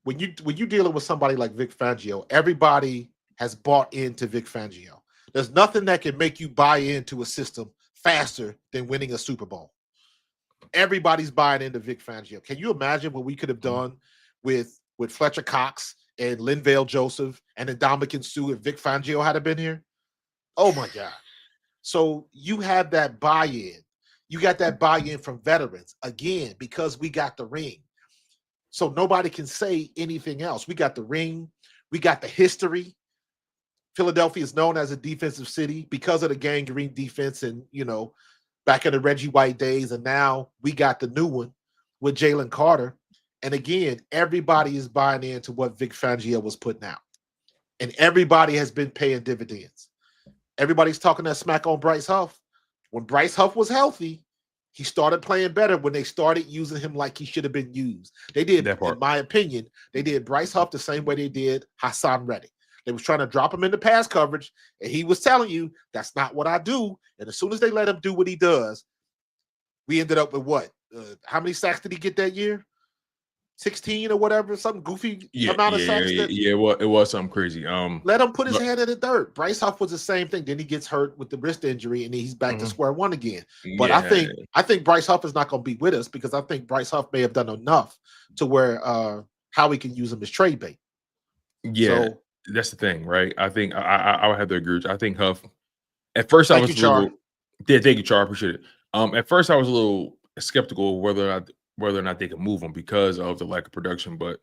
when you're dealing with somebody like Vic Fangio, everybody has bought into Vic Fangio. There's nothing that can make you buy into a system faster than winning a Super Bowl. Everybody's buying into Vic Fangio. Can you imagine what we could have done with Fletcher Cox and Linval Joseph and Ndamukong Suh if Vic Fangio had been here? Oh my God. So you have that buy-in. You got that buy-in from veterans, again, because we got the ring. So nobody can say anything else. We got the ring. We got the history. Philadelphia is known as a defensive city because of the Gang Green defense and, back in the Reggie White days. And now we got the new one with Jalen Carter. And again, everybody is buying into what Vic Fangio was putting out. And everybody has been paying dividends. Everybody's talking that smack on Bryce Huff. When Bryce Huff was healthy, he started playing better when they started using him like he should have been used. They did, in my opinion, they did Bryce Huff the same way they did Hassan Reddick. They was trying to drop him into pass coverage, and he was telling you, that's not what I do. And as soon as they let him do what he does, we ended up with what? How many sacks did he get that year? 16 or whatever, something goofy amount of sacks. It was something crazy. Let him put his hand in the dirt. Bryce Huff was the same thing. Then he gets hurt with the wrist injury, and he's back to square one again. But I think Bryce Huff is not going to be with us because I think Bryce Huff may have done enough to where Howie can use him as trade bait. Yeah, so, that's the thing, right? I think I would have to agree with you. I think Huff. At first, I was a little. Yeah, thank you, Char. I appreciate it. At first, I was a little skeptical of whether or not they could move him because of the lack of production, but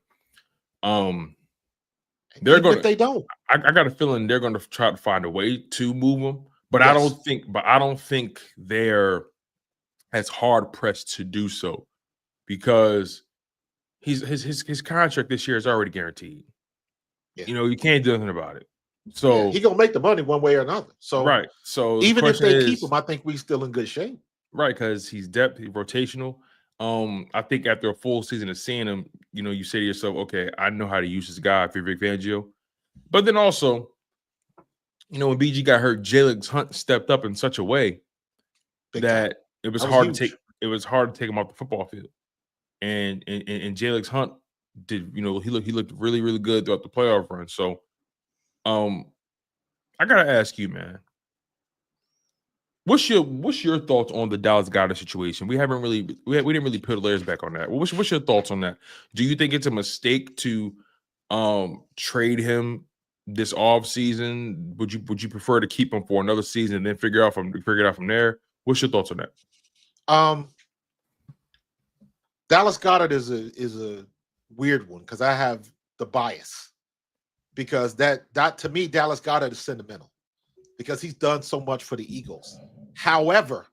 they're going. If they don't, I got a feeling they're going to try to find a way to move him. But I don't think they're as hard pressed to do so because his contract this year is already guaranteed. Yeah. You can't do anything about it. So he's gonna make the money one way or another. So right. So even if they keep him, I think we're still in good shape. Right, because he's depth, he's rotational. I think after a full season of seeing him, you say to yourself, okay, I know how to use this guy if you're Vic Fangio. But then also, when BG got hurt, Jalen Hunt stepped up in such a way that it was hard to take him off the football field. And Jalen Hunt did, he looked really, really good throughout the playoff run. So I gotta ask you, man. What's your thoughts on the Dallas Goedert situation? We didn't really put layers back on that. What's your thoughts on that? Do you think it's a mistake to trade him this off season? Would you prefer to keep him for another season and then figure it out from there? What's your thoughts on that? Dallas Goedert is a weird one because I have the bias because that to me Dallas Goedert is sentimental because he's done so much for the Eagles. However,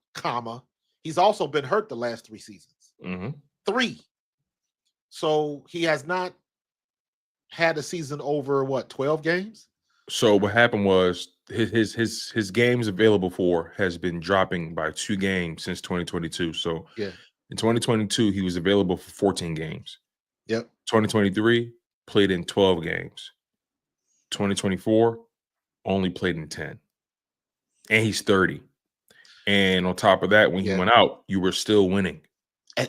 he's also been hurt the last 3 seasons. 3. So he has not had a season over 12 games. So what happened was his games available for has been dropping by 2 games since 2022. So yeah, in 2022 he was available for 14 games. Yep. 2023 played in 12 games. 2024 only played in 10. And he's 30. And on top of that, when he went out, you were still winning.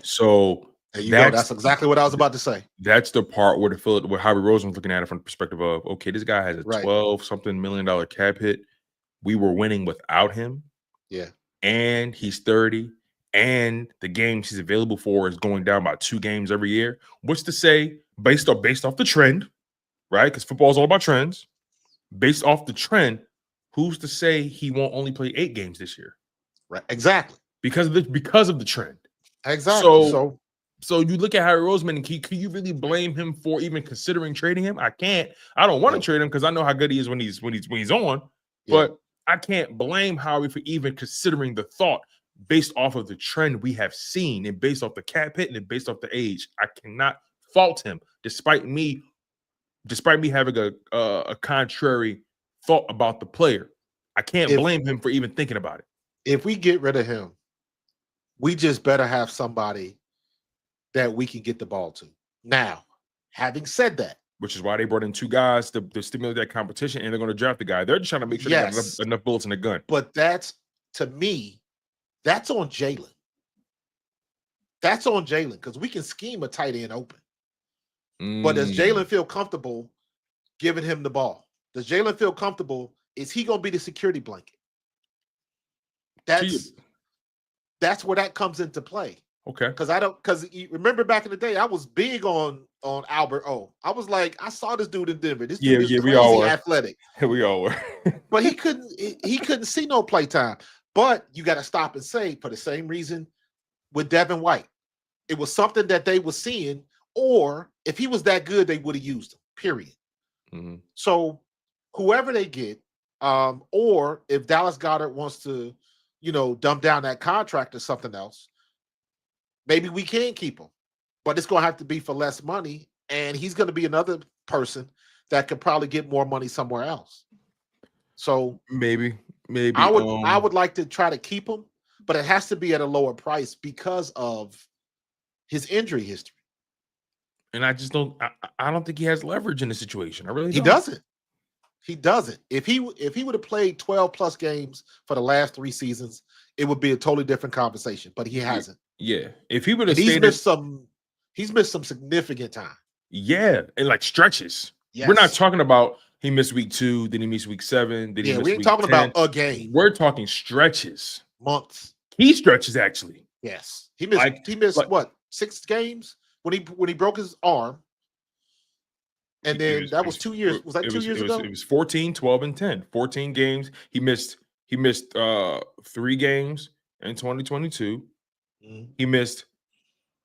So there you go. That's exactly what I was about to say. That's the part where where Howie Roseman was looking at it from the perspective of, okay, this guy has a $12-something million cap hit. We were winning without him. Yeah. And he's 30. And the games he's available for is going down by 2 games every year. What's to say, based off the trend, right? Because football is all about trends. Based off the trend, who's to say he won't only play 8 games this year? Right. Exactly. Because of the trend. Exactly. So you look at Howie Roseman, and can you really blame him for even considering trading him? I can't. I don't want to trade him because I know how good he is when he's on. Yeah. But I can't blame Howie for even considering the thought based off of the trend we have seen and based off the cap hit and based off the age. I cannot fault him despite me having a contrary thought about the player. I can't blame him for even thinking about it. If we get rid of him, we just better have somebody that we can get the ball to. Now, having said that, which is why they brought in 2 guys to stimulate that competition, and they're going to draft the guy. They're just trying to make sure they got enough bullets in the gun. But to me, that's on Jalen. That's on Jalen because we can scheme a tight end open. But does Jalen feel comfortable giving him the ball? Does Jalen feel comfortable? Is he going to be the security blanket? That's where that comes into play. Okay. Because remember back in the day, I was big on Albert O. I was like, I saw this dude in Denver. This dude is crazy athletic. We all were. But he couldn't see no play time. But you got to stop and say, for the same reason with Devin White, it was something that they were seeing, or if he was that good, they would have used him, period. So whoever they get, or if Dallas Goedert wants to, dump down that contract or something else, maybe we can keep him, but it's going to have to be for less money, and he's going to be another person that could probably get more money somewhere else. So maybe I would like to try to keep him, but it has to be at a lower price because of his injury history. And I just don't. I don't think he has leverage in the situation. I really don't. He doesn't. If he would have played 12 plus games for the last 3 seasons, it would be a totally different conversation. But he hasn't. Yeah. If he would have he's missed some significant time. Yeah, and like stretches. Yes. We're not talking about he missed week 2, then he missed week 7, then he missed we ain't week talking 10. about a game. We're talking stretches, months. Key stretches actually. Yes, he missed what 6 games when he broke his arm. And then that was 2 years. Was that 2 years ago? It was 14, 12, and 10. 14 games. He missed 3 games in 2022. He missed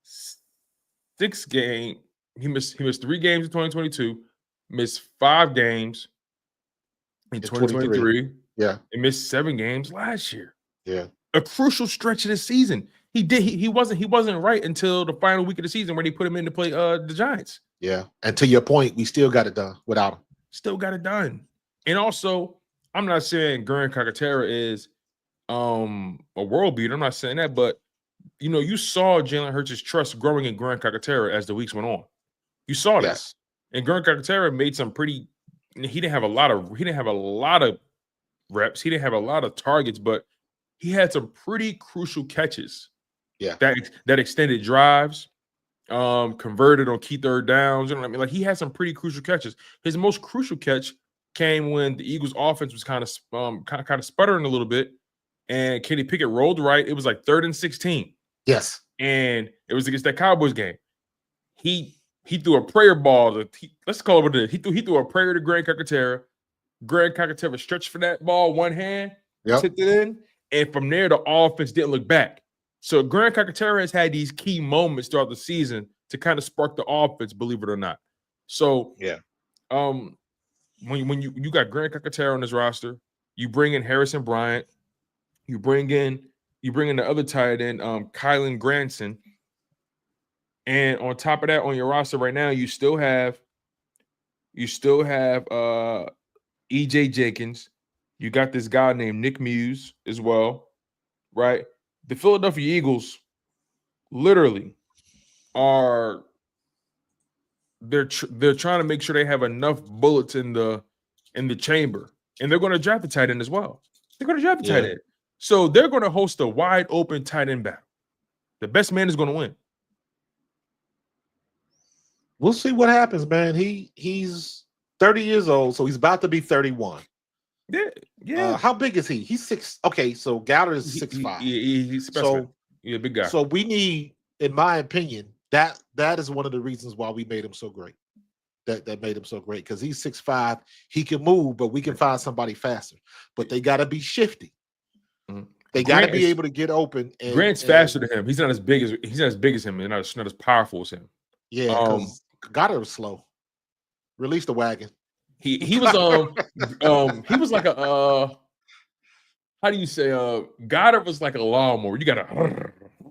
6 games. He missed 3 games in 2022. Missed 5 games in 2023. Yeah. He missed 7 games last year. Yeah. A crucial stretch of the season. He wasn't right until the final week of the season where they put him in to play the Giants. Yeah. And to your point, we still got it done without him. Still got it done. And also, I'm not saying Grant Calcaterra is a world beater. I'm not saying that, but you saw Jalen Hurts' trust growing in Grant Calcaterra as the weeks went on. You saw that. Yes. And Grant Calcaterra made some pretty. He didn't have a lot of reps. He didn't have a lot of targets, but he had some pretty crucial catches. Yeah. That extended drives, converted on key third downs. You know what I mean? Like he had some pretty crucial catches. His most crucial catch came when the Eagles' offense was kind of sputtering a little bit, and Kenny Pickett rolled right. It was like 3rd and 16. Yes. And it was against that Cowboys game. He threw a prayer ball. Let's call it what it is. He threw a prayer to Grant Calcaterra. Grant Calcaterra stretched for that ball, one hand, tipped it in, and from there the offense didn't look back. So Grant Calcaterra has had these key moments throughout the season to kind of spark the offense, believe it or not. So yeah, when you got Grant Calcaterra on this roster, you bring in Harrison Bryant, you bring in the other tight end, Kylan Granson, and on top of that, on your roster right now, you still have EJ Jenkins. You got this guy named Nick Muse as well, right? The Philadelphia Eagles literally they're trying to make sure they have enough bullets in the chamber, and they're going to draft the tight end as well. They're going to draft the tight end, so they're going to host a wide open tight end battle. The best man is going to win. We'll see what happens, man. He's 30 years old, so he's about to be 31. Yeah. How big is he? He's 6. Okay, so Goddard is 6'5". He's specimen. Yeah, big guy. So we need, in my opinion, that is one of the reasons why we made him so great. That made him so great, because he's 6'5". He can move, but we can find somebody faster. But they got to be shifty. Mm-hmm. They got to be able to get open. Grant's faster than him. He's not as big as him, and not as powerful as him. Yeah, because Goddard was slow. Release the wagon. He was he was like a how do you say Goddard was like a lawnmower. You gotta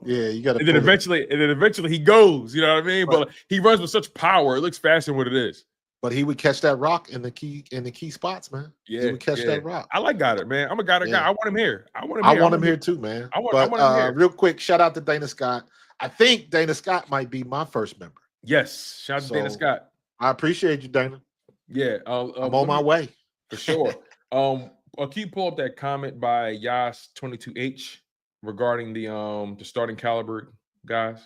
and then eventually he goes, you know what I mean? But he runs with such power, it looks faster than what it is. But he would catch that rock in the key spots, man. Yeah, he would catch that rock. I like Goddard, man. I'm a Goddard guy. I want him here. I want him here too, man. I want him here. Real quick, shout out to Dana Scott. I think Dana Scott might be my first member. Yes, shout out to Dana Scott. I appreciate you, Dana. Yeah, I'm on my way for sure. Can you pull up that comment by Yas22H regarding the starting caliber guys?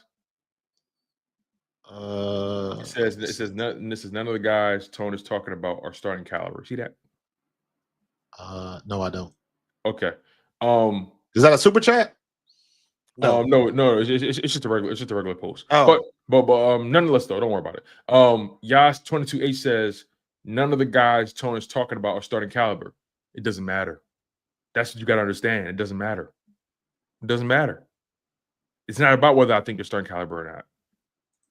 It says none of the guys Tone is talking about are starting caliber. See that? No, I don't. Okay. Is that a super chat? No, it's just a regular post. Oh. But nonetheless, though, don't worry about it. Yas22H says none of the guys Tone is talking about are starting caliber. It doesn't matter. That's what you got to understand. It doesn't matter. It doesn't matter. It's not about whether I think they're starting caliber or not.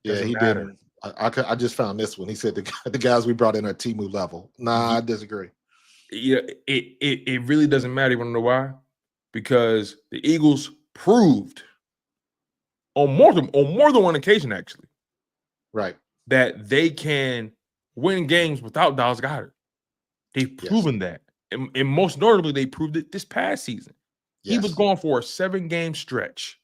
Yeah, he didn't. I just found this one. He said the guys we brought in are Temu level. Nah, I disagree. Yeah, it really doesn't matter. You want to know why? Because the Eagles proved on more than one occasion, actually, right, that they can win games without Dallas Goedert. They've proven that, and most notably, they proved it this past season. Yes. He was going for a 7-game stretch,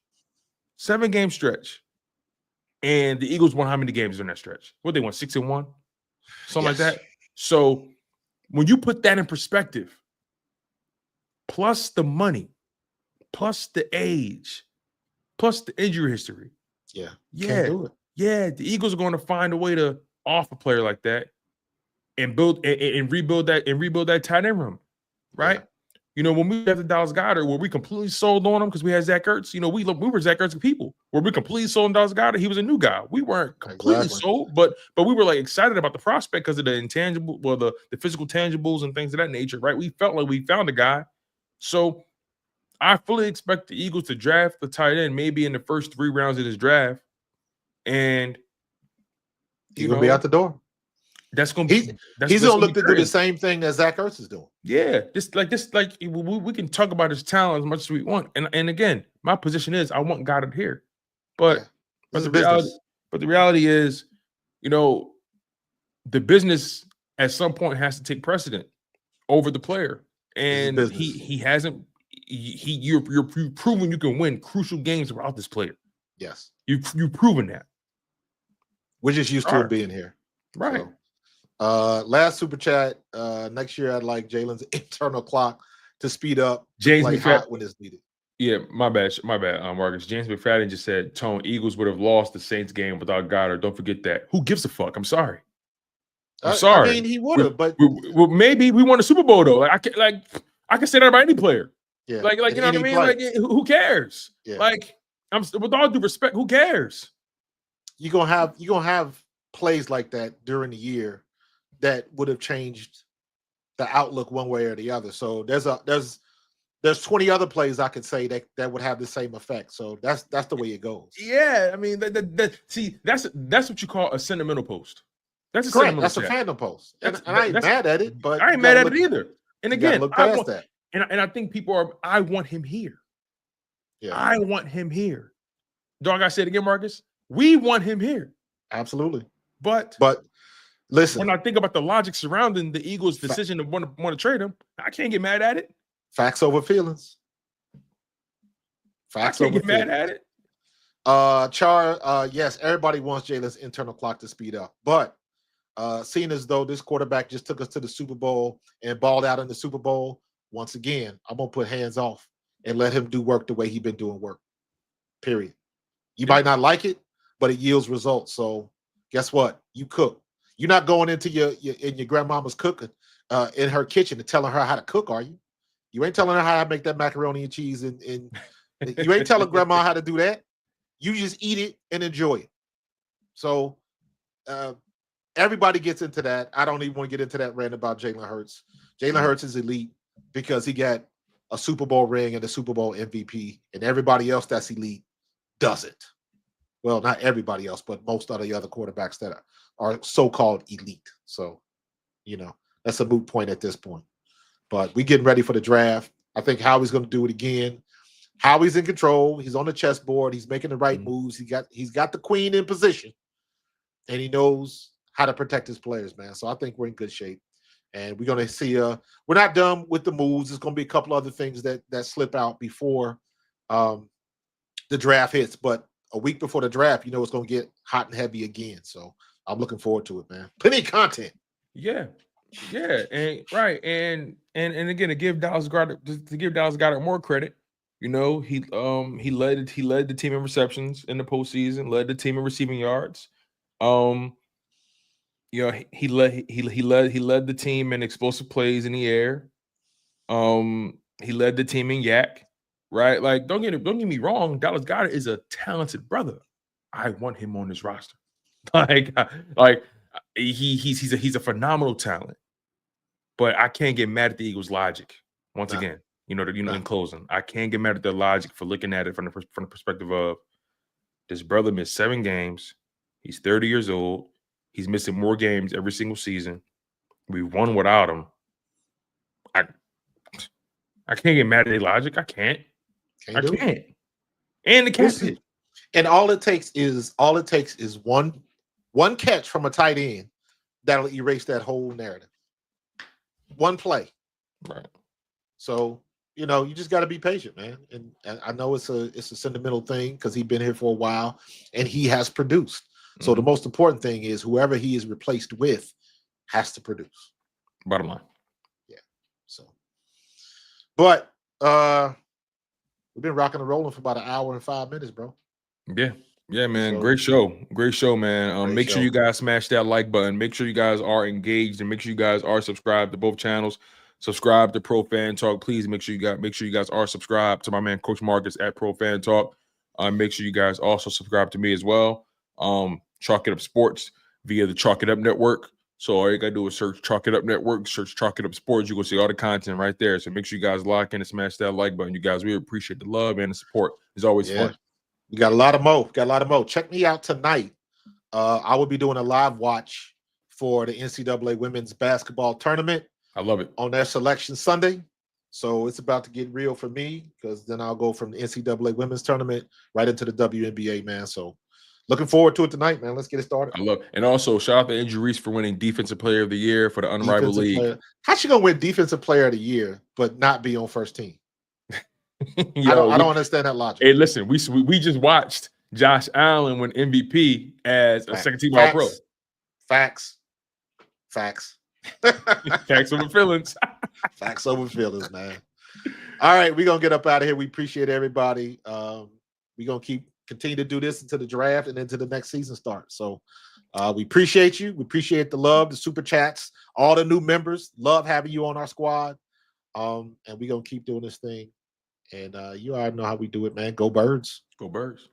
and the Eagles won how many games in that stretch? What, they won 6-1, something like that. So when you put that in perspective, plus the money, plus the age, plus the injury history, the Eagles are going to find a way to offer a player like that and build and rebuild that tight end room, right? Yeah. You know, when we got the Dallas Goedert, were we completely sold on him because we had Zach Ertz? You know, we were Zach Ertz people. Were we completely sold on Dallas Goedert? He was a new guy. We weren't completely sold, but we were like excited about the prospect because of the intangible, the physical tangibles and things of that nature, right? We felt like we found a guy. So I fully expect the Eagles to draft the tight end maybe in the first 3 rounds of this draft, and he's gonna be out the door. That's gonna be. He's gonna look to do the same thing that Zach Ertz is doing. Yeah, we can talk about his talent as much as we want, and again, my position is I want Goddard here, but the reality is, you know, the business at some point has to take precedent over the player, and he hasn't. You've proven you can win crucial games without this player. Yes, you've proven that. We're just used to him being here, right? So, last super chat. Next year, I'd like Jalen's internal clock to speed up. James play hot when it's needed. Yeah, my bad, Marcus. James McFadden just said, "Tone, Eagles would have lost the Saints game without Goddard. Don't forget that. Who gives a fuck? I'm sorry. I'm sorry. I mean, he would have, but maybe we won a Super Bowl though. I can say that about any player. Yeah, like you know what I mean. Like, who cares? Yeah. Like, with all due respect, who cares? You're gonna have plays like that during the year that would have changed the outlook one way or the other. So there's there's 20 other plays I could say that would have the same effect. So that's the way it goes. Yeah, I mean, see, that's what you call a sentimental post. That's a correct. That's a fandom post, and that's, I ain't mad at it. But I ain't mad at it either. And again, look past that. And I think people are. I want him here. Yeah, I want him here. Dog, I said again, Marcus. We want him here. Absolutely. But listen, when I think about the logic surrounding the Eagles' decision to want to trade him, I can't get mad at it. Facts over feelings. Facts I can't get mad at it. Yes, everybody wants Jalen's internal clock to speed up, but seeing as though this quarterback just took us to the Super Bowl and balled out in the Super Bowl, once again, I'm gonna put hands off and let him do work the way he's been doing work. Period. You might not like it, but it yields results. So guess what? You cook. You're not going into your grandmama's cooking in her kitchen and telling her how to cook, are you? You ain't telling her how to make that macaroni and cheese, and you ain't telling grandma how to do that. You just eat it and enjoy it. So everybody gets into that. I don't even want to get into that rant about Jalen Hurts. Jalen Hurts is elite because he got a Super Bowl ring and a Super Bowl MVP, and everybody else that's elite doesn't. Well, not everybody else, but most of the other quarterbacks that are so-called elite. So, that's a moot point at this point. But we getting ready for the draft. I think Howie's going to do it again. Howie's in control. He's on the chessboard. He's making the right moves. He's got the queen in position, and he knows how to protect his players, man. So I think we're in good shape. And we're going to see we're not done with the moves. There's going to be a couple other things that slip out before the draft hits. But a week before the draft, it's going to get hot and heavy again. So I'm looking forward to it, man. Plenty of content. Yeah. And right. And again, to give Dallas Goedert more credit, he led the team in receptions in the postseason, led the team in receiving yards. He led the team in explosive plays in the air. He led the team in yak, right? Like, don't get me wrong, Dallas Goedert is a talented brother. I want him on this roster. He's a phenomenal talent. But I can't get mad at the Eagles' logic. Once again, in closing, I can't get mad at their logic for looking at it from the perspective of this brother missed 7 games. He's 30 years old. He's missing more games every single season. We won without him. I can't get mad at their logic. I can't. I can't. And the catch hit. And all it takes is one catch from a tight end that'll erase that whole narrative. One play. Right. So, you just got to be patient, man. And I know it's a sentimental thing because he's been here for a while and he has produced. So the most important thing is whoever he is replaced with has to produce. Bottom line. Yeah. So, but we've been rocking and rolling for about an hour and 5 minutes, bro. Yeah. Yeah, man. Great show, man. Make sure you guys smash that like button. Make sure you guys are engaged, and make sure you guys are subscribed to both channels. Subscribe to Pro Fan Talk. Please make sure you guys are subscribed to my man Coach Marcus at Pro Fan Talk. Make sure you guys also subscribe to me as well. Chalk It Up Sports via the Chalk It Up Network. So all you gotta do is search Chalk It Up Network, search Chalk It Up Sports. You're gonna see all the content right there. So make sure you guys lock in and smash that like button. You guys, we appreciate the love and the support. It's always fun. We got a lot of mo. Check me out tonight. I will be doing a live watch for the NCAA women's basketball tournament. I love it. On their selection Sunday. So it's about to get real for me because then I'll go from the NCAA women's tournament right into the WNBA, man. So looking forward to it tonight, man. Let's get it started. I love it. And also shout out to Adoree for winning Defensive Player of the Year for the Unrivaled League. How's she gonna win Defensive Player of the Year but not be on first team? I don't understand that logic. Hey, listen, we just watched Josh Allen win MVP as a second-team All-Pro. Facts. Facts over feelings. Facts over feelings, man. All right, we're gonna get up out of here. We appreciate everybody. We're gonna continue to do this until the draft and into the next season starts. So we appreciate you. We appreciate the love, the super chats, all the new members. Love having you on our squad. And we're gonna keep doing this thing. And you already know how we do it, man. Go Birds. Go Birds.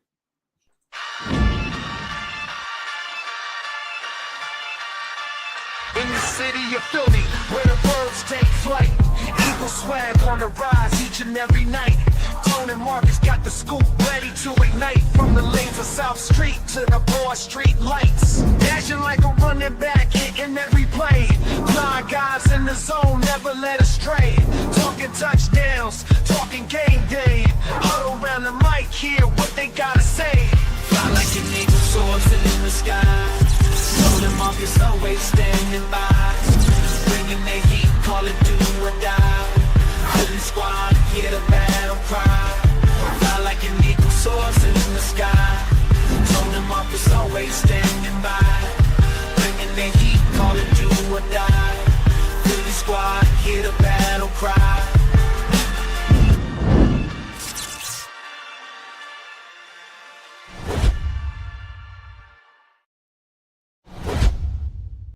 In the city of Philly, where the birds take flight. Eagle swag on the rise each and every night. Tone and Markus got the scoop ready to ignite. From the lanes of South Street to the Broad Street lights. Dashing like a running back, hitting every play. Blind guys in the zone, never led astray. Talking touchdowns, talking game day. Huddle around the mic, hear what they gotta say. Fly like an eagle soaring in the sky. Tone and Markus always standing by. Bringing their heat